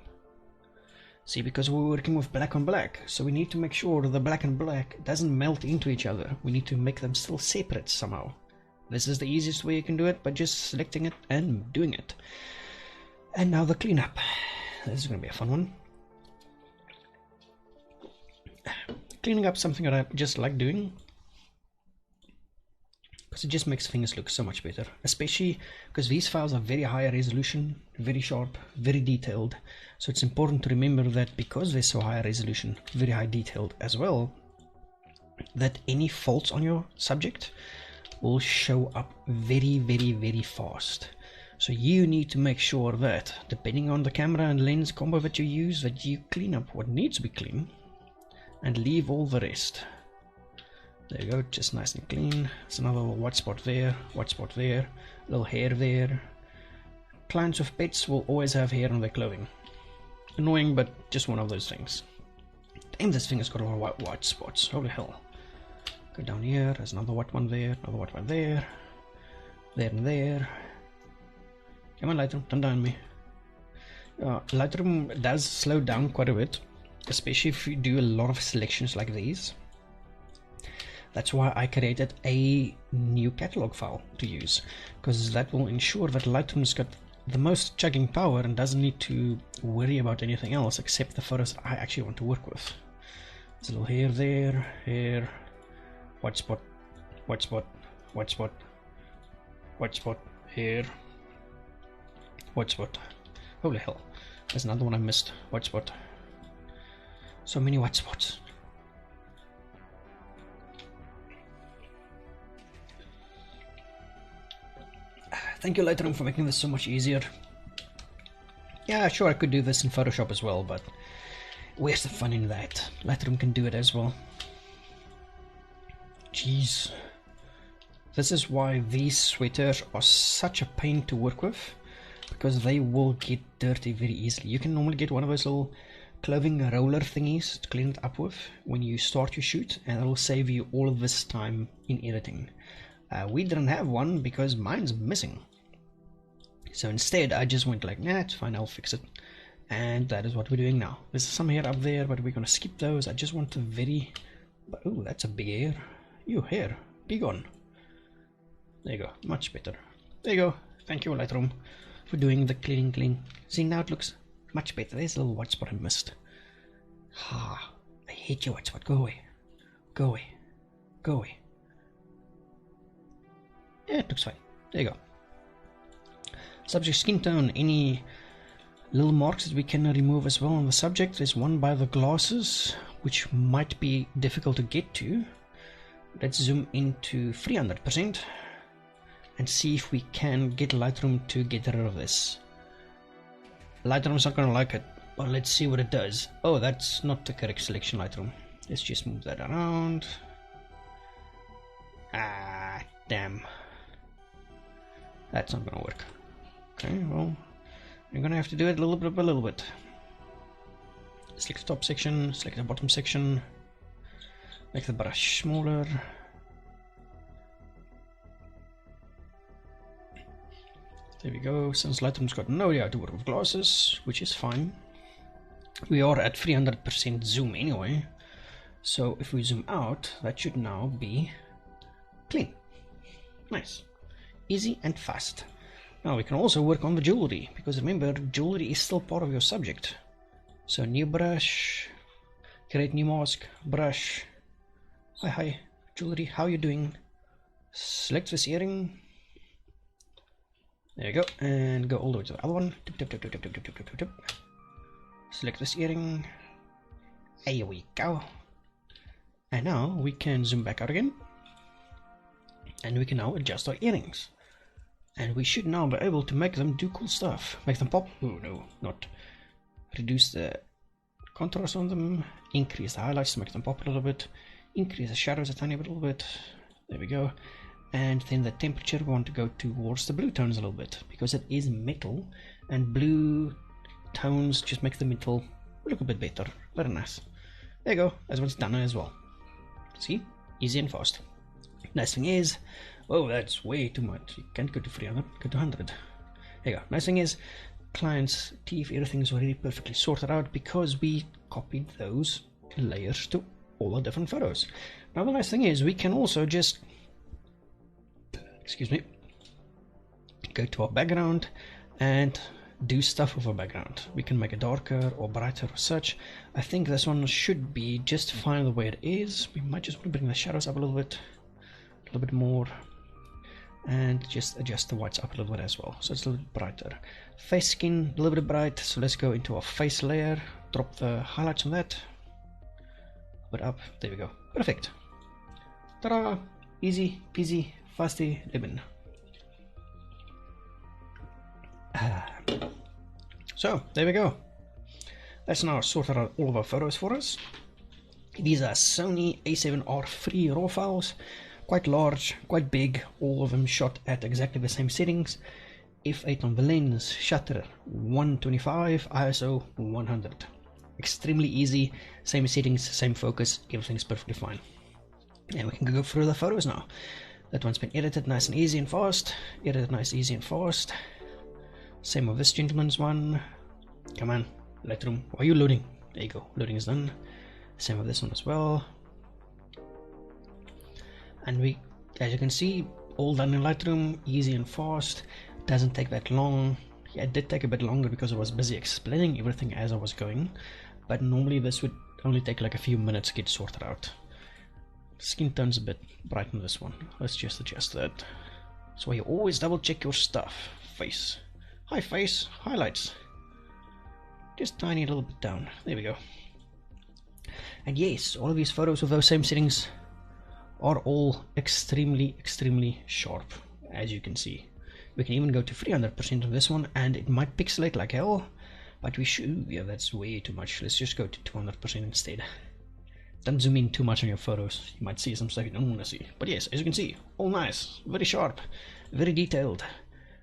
See, because we're working with black on black, so we need to make sure the black and black doesn't melt into each other. We need to make them still separate somehow. This is the easiest way you can do it, by just selecting it and doing it. And now the cleanup. This is going to be a fun one. Cleaning up something that I just like doing, because it just makes things look so much better, especially because these files are very high resolution, very sharp, very detailed. So it's important to remember that because they're so high resolution, very high detailed as well, that any faults on your subject will show up very fast. So you need to make sure that, depending on the camera and lens combo that you use, that you clean up what needs to be clean and leave all the rest. There you go, just nice and clean. There's another little white spot there, little hair there. Clients with pets will always have hair on their clothing. Annoying, but just one of those things. Damn, this thing has got a lot of white spots. Holy hell. Go down here, there's another white one there, another white one there. There and there. Come on, Lightroom, don't down me. Lightroom does slow down quite a bit, especially if you do a lot of selections like these. That's why I created a new catalog file to use, because that will ensure that Lightroom's got the most chugging power and doesn't need to worry about anything else except the photos that I actually want to work with. There's a little hair there, hair, white spot, white spot, white spot, white spot, hair, white spot. Holy hell, there's another one I missed, white spot. So many white spots. Thank you, Lightroom, for making this so much easier. Yeah, sure, I could do this in Photoshop as well, but where's the fun in that? Lightroom can do it as well. Jeez. This is why these sweaters are such a pain to work with, because they will get dirty very easily. You can normally get one of those little clothing roller thingies to clean it up with when you start your shoot, and it will save you all of this time in editing. We didn't have one because mine's missing. So instead I just went like, nah, it's fine, I'll fix it. And that is what we're doing now. There's some hair up there, but we're gonna skip those. I just want the very... Oh, that's a big hair. You hair, be gone. There you go, much better. There you go. Thank you, Lightroom, for doing the clean. See, now it looks much better. There's a little white spot I missed. Ah, I hate you, white spot. Go away. Go away. Go away. Yeah, it looks fine. There you go. Subject skin tone, any little marks that we can remove as well on the subject. There's one by the glasses, which might be difficult to get to. Let's zoom into 300% and see if we can get Lightroom to get rid of this. Lightroom's not going to like it, but let's see what it does. Oh, that's not the correct selection, Lightroom. Let's just move that around. Ah, damn. That's not going to work. Okay, well, you're going to have to do it a little bit by little bit. Select the top section, select the bottom section, make the brush smaller. There we go. Since Lightroom's got no idea how to work with glasses, which is fine. We are at 300% zoom anyway. So if we zoom out, that should now be clean. Nice. Easy and fast. Now we can also work on the jewelry, because remember, jewelry is still part of your subject. So new brush, create new mask, brush. Hi, jewelry, how you doing? Select this earring. There you go, and go all the way to the other one. Tip. Select this earring. Here we go. And now we can zoom back out again. And we can now adjust our earrings. And we should now be able to make them do cool stuff. Make them pop. Oh no, not. Reduce the contrast on them. Increase the highlights to make them pop a little bit. Increase the shadows a tiny bit, There we go. And then the temperature, we want to go towards the blue tones a little bit, because it is metal, and blue tones just make the metal look a bit better. Very nice. There you go. That's what's done as well. See? Easy and fast. Nice thing is, oh, that's way too much. You can't go to 300, go to 100. There you go. Nice thing is, client's teeth, everything's already perfectly sorted out because we copied those layers to all the different photos. Now the nice thing is, we can also just, excuse me, go to our background and do stuff with our background. We can make it darker or brighter or such. I think this one should be just fine the way it is. We might just want to bring the shadows up a little bit more, and just adjust the whites up a little bit as well, so it's a little bit brighter. Face skin, a little bit bright, so let's go into our face layer, drop the highlights on that, put up, there we go, perfect. Ta-da! Easy peasy, fasty lemon. So there we go. That's now sorted out all of our photos for us. These are Sony A7R3 RAW files, quite large, quite big, all of them shot at exactly the same settings. f8 on the lens, shutter 125, ISO 100. Extremely easy, same settings, same focus, everything's perfectly fine. And we can go through the photos now. That one's been edited nice and easy and fast. Edited nice, easy and fast. Same with this gentleman's one. Come on, Lightroom, why are you loading? There you go, loading is done. Same with this one as well. And we, as you can see, all done in Lightroom, easy and fast. Doesn't take that long. Yeah, it did take a bit longer because I was busy explaining everything as I was going, but normally this would only take like a few minutes to get sorted out. Skin tone's a bit bright on this one. Let's just adjust that. So you always double check your stuff. Face. Hi face. Highlights. Just tiny little bit down. There we go. And yes, all of these photos with those same settings are all extremely sharp, as you can see. We can even go to 300% on this one, and it might pixelate like hell, but we should. Yeah, that's way too much. Let's just go to 200% instead. Don't zoom in too much on your photos. You might see some stuff you don't want to see. But yes, as you can see, all nice, very sharp, very detailed,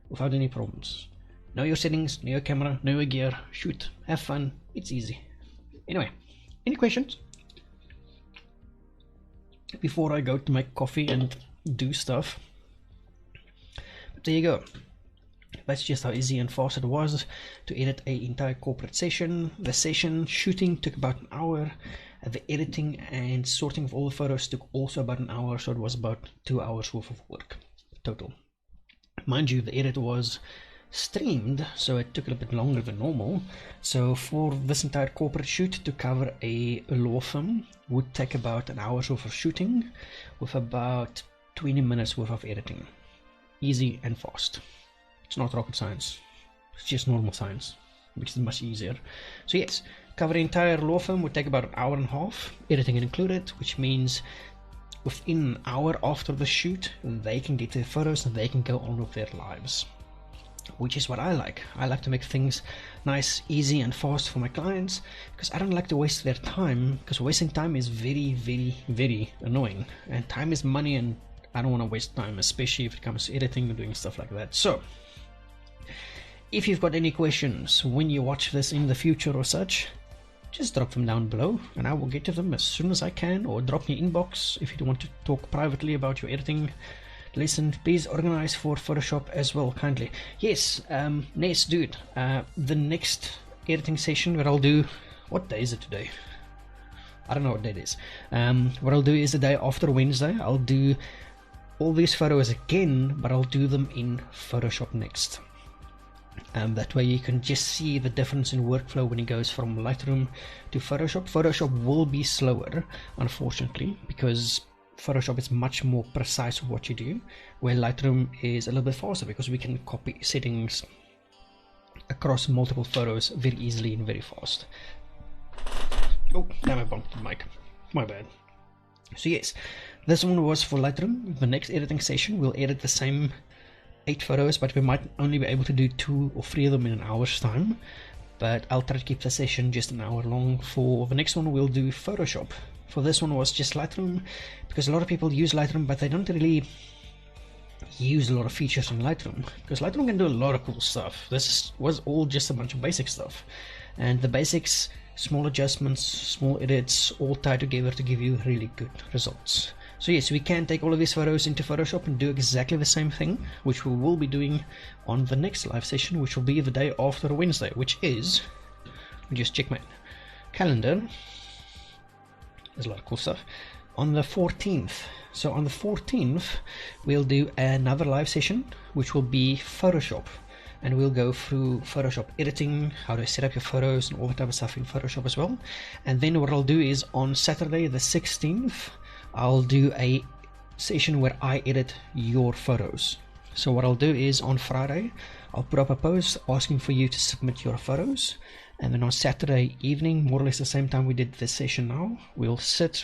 without any problems. Know your settings, know your camera, know your gear, shoot, have fun, it's easy. Anyway, any questions? Before I go to make coffee and do stuff. But there you go. That's just how easy and fast it was to edit an entire corporate session. The session shooting took about an hour. The editing and sorting of all the photos took also about an hour, so it was about 2 hours worth of work total. Mind you, the edit was streamed, so it took a little bit longer than normal. So for this entire corporate shoot to cover a law firm would take about an hour's worth of shooting with about 20 minutes worth of editing. Easy and fast. It's not rocket science, it's just normal science, which is much easier. So yes, cover the entire law firm would take about an hour and a half, editing included, which means within an hour after the shoot they can get their photos and they can go on with their lives, which is what I like. I like to make things nice, easy and fast for my clients, because I don't like to waste their time, because wasting time is very annoying, and time is money, and I don't want to waste time, especially if it comes to editing and doing stuff like that. So if you've got any questions when you watch this in the future or such, just drop them down below and I will get to them as soon as I can, or drop me an inbox if you want to talk privately about your editing. Listen, please organize for Photoshop as well, kindly. Yes, Ness, dude, the next editing session that I'll do, what day is it today? I don't know what day it is. What I'll do is the day after Wednesday, I'll do all these photos again, but I'll do them in Photoshop next. That way you can just see the difference in workflow when it goes from Lightroom to Photoshop. Photoshop will be slower, unfortunately, because Photoshop is much more precise with what you do, where Lightroom is a little bit faster because we can copy settings across multiple photos very easily and very fast. Oh, damn, I bumped the mic. My bad. So yes, this one was for Lightroom. The next editing session we'll edit the same 8 photos, but we might only be able to do 2 or 3 of them in an hour's time, but I'll try to keep the session just an hour long. For the next one we'll do Photoshop. For this one was just Lightroom, because a lot of people use Lightroom but they don't really use a lot of features in Lightroom, because Lightroom can do a lot of cool stuff. This was all just a bunch of basic stuff, and the basics, small adjustments, small edits, all tied together to give you really good results. So yes, we can take all of these photos into Photoshop and do exactly the same thing, which we will be doing on the next live session, which will be the day after Wednesday, which is, let me just check my calendar, there's a lot of cool stuff, on the 14th. So on the 14th we'll do another live session, which will be Photoshop, and we'll go through Photoshop editing, how to set up your photos and all that type of stuff in Photoshop as well. And then what I'll do is on Saturday the 16th I'll do a session where I edit your photos. So what I'll do is on Friday I'll put up a post asking for you to submit your photos, and then on Saturday evening, more or less the same time we did this session now, we'll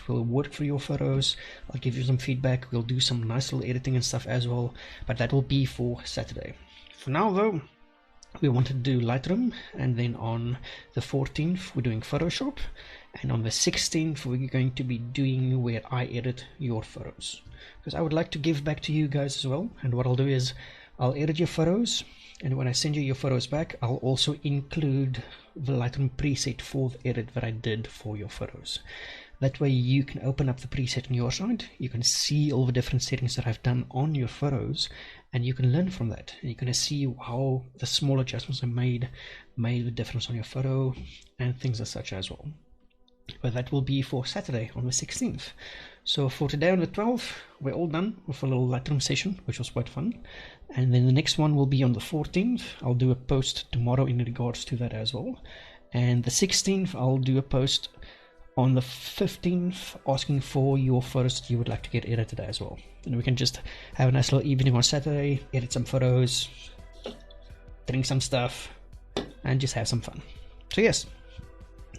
work through your photos, I'll give you some feedback, we'll do some nice little editing and stuff as well, but that will be for Saturday. For now though, we want to do Lightroom, and then on the 14th we're doing Photoshop, and on the 16th we're going to be doing where I edit your photos, because I would like to give back to you guys as well. And what I'll do is I'll edit your photos, and when I send you your photos back, I'll also include the Lightroom preset for the edit that I did for your photos. That way you can open up the preset on your side, you can see all the different settings that I've done on your photos, and you can learn from that. And you're going to see how the small adjustments I made the difference on your photo and things as such as well. But that will be for Saturday on the 16th. So for today on the 12th, we're all done with a little Lightroom session, which was quite fun. And then the next one will be on the 14th. I'll do a post tomorrow in regards to that as well. And the 16th, I'll do a post on the 15th asking for your photos that you would like to get edited as well. And we can just have a nice little evening on Saturday, edit some photos, drink some stuff, and just have some fun. So yes,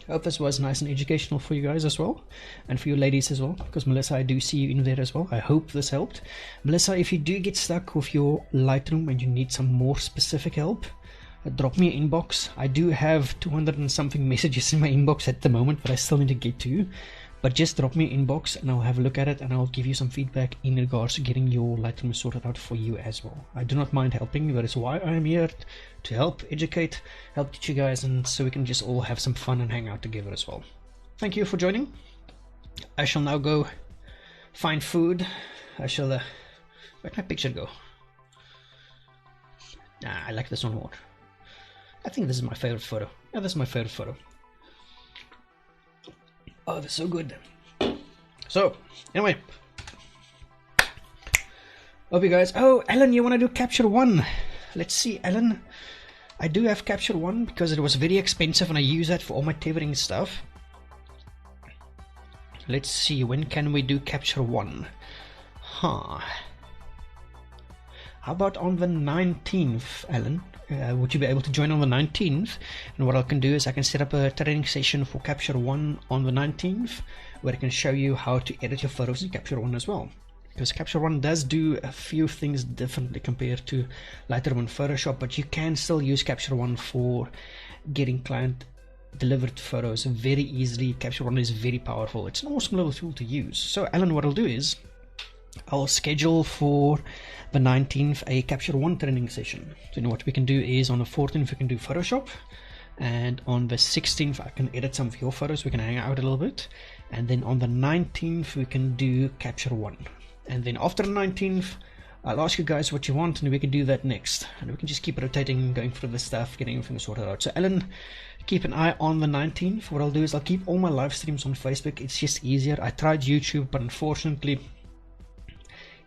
hope this was nice and educational for you guys as well, and for you ladies as well, because Melissa, I do see you in there as well. I hope this helped. Melissa, if you do get stuck with your Lightroom and you need some more specific help, drop me an inbox. I do have 200 and something messages in my inbox at the moment, but I still need to get to you. But just drop me an inbox and I'll have a look at it, and I'll give you some feedback in regards to getting your Lightroom sorted out for you as well. I do not mind helping. That is why I am here, to help educate, help teach you guys, and so we can just all have some fun and hang out together as well. Thank you for joining. I shall now go find food. I shall where'd my picture go? Nah, I like this one more. I think this is my favorite photo. Yeah, this is my favorite photo. Oh, they're so good. So, anyway. Hope you guys... Oh, Alan, you want to do Capture One? Let's see, Alan. I do have Capture One because it was very expensive and I use that for all my tethering stuff. Let's see, when can we do Capture One? Huh. How about on the 19th, Alan? Would you be able to join on the 19th? And what I can do is I can set up a training session for Capture One on the 19th, where I can show you how to edit your photos in Capture One as well. Because Capture One does do a few things differently compared to Lightroom and Photoshop, but you can still use Capture One for getting client delivered photos very easily. Capture One is very powerful. It's an awesome little tool to use. So Alan, what I'll do is I'll schedule for the 19th a Capture One training session. So you know what we can do is on the 14th we can do Photoshop, and on the 16th I can edit some of your photos, we can hang out a little bit, and then on the 19th we can do Capture One. And then after the 19th I'll ask you guys what you want, and we can do that next, and we can just keep rotating, going through the stuff, getting everything sorted out. So Alan, keep an eye on the 19th. What I'll do is I'll keep all my live streams on Facebook. It's just easier. I tried YouTube, but unfortunately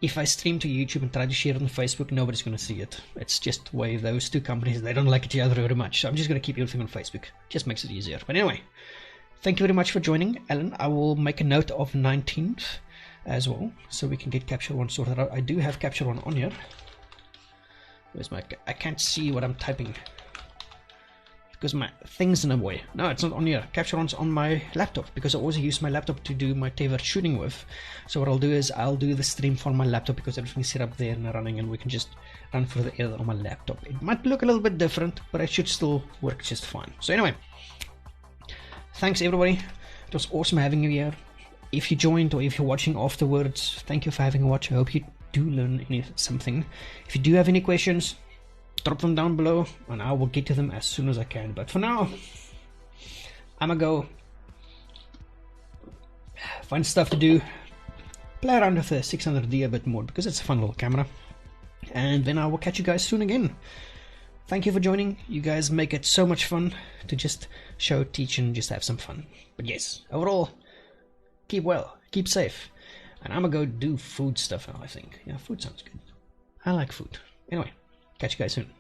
if I stream to YouTube and try to share it on Facebook, nobody's going to see it. It's just the way those two companies, they don't like each other very much. So I'm just going to keep everything on Facebook. Just makes it easier. But anyway, thank you very much for joining, Alan. I will make a note of 19th as well, so we can get Capture One sorted out. I do have Capture One on here. Where's my... I can't see what I'm typing because my thing's in the way. No, it's not on here. Capture One's on my laptop because I always use my laptop to do my tethered shooting with. So what I'll do is I'll do the stream from my laptop because everything's set up there and running, and we can just run through the edit on my laptop. It might look a little bit different, but it should still work just fine. So anyway, thanks everybody. It was awesome having you here. If you joined or if you're watching afterwards, thank you for having a watch. I hope you do learn something. If you do have any questions, drop them down below and I will get to them as soon as I can. But for now, I'm gonna go find stuff to do, play around with the 600D a bit more because it's a fun little camera, and then I will catch you guys soon again. Thank you for joining. You guys make it so much fun to just show, teach, and just have some fun. But yes, overall, keep well, keep safe, and I'm gonna go do food stuff now. I think, yeah, food sounds good. I like food. Anyway, catch you guys soon.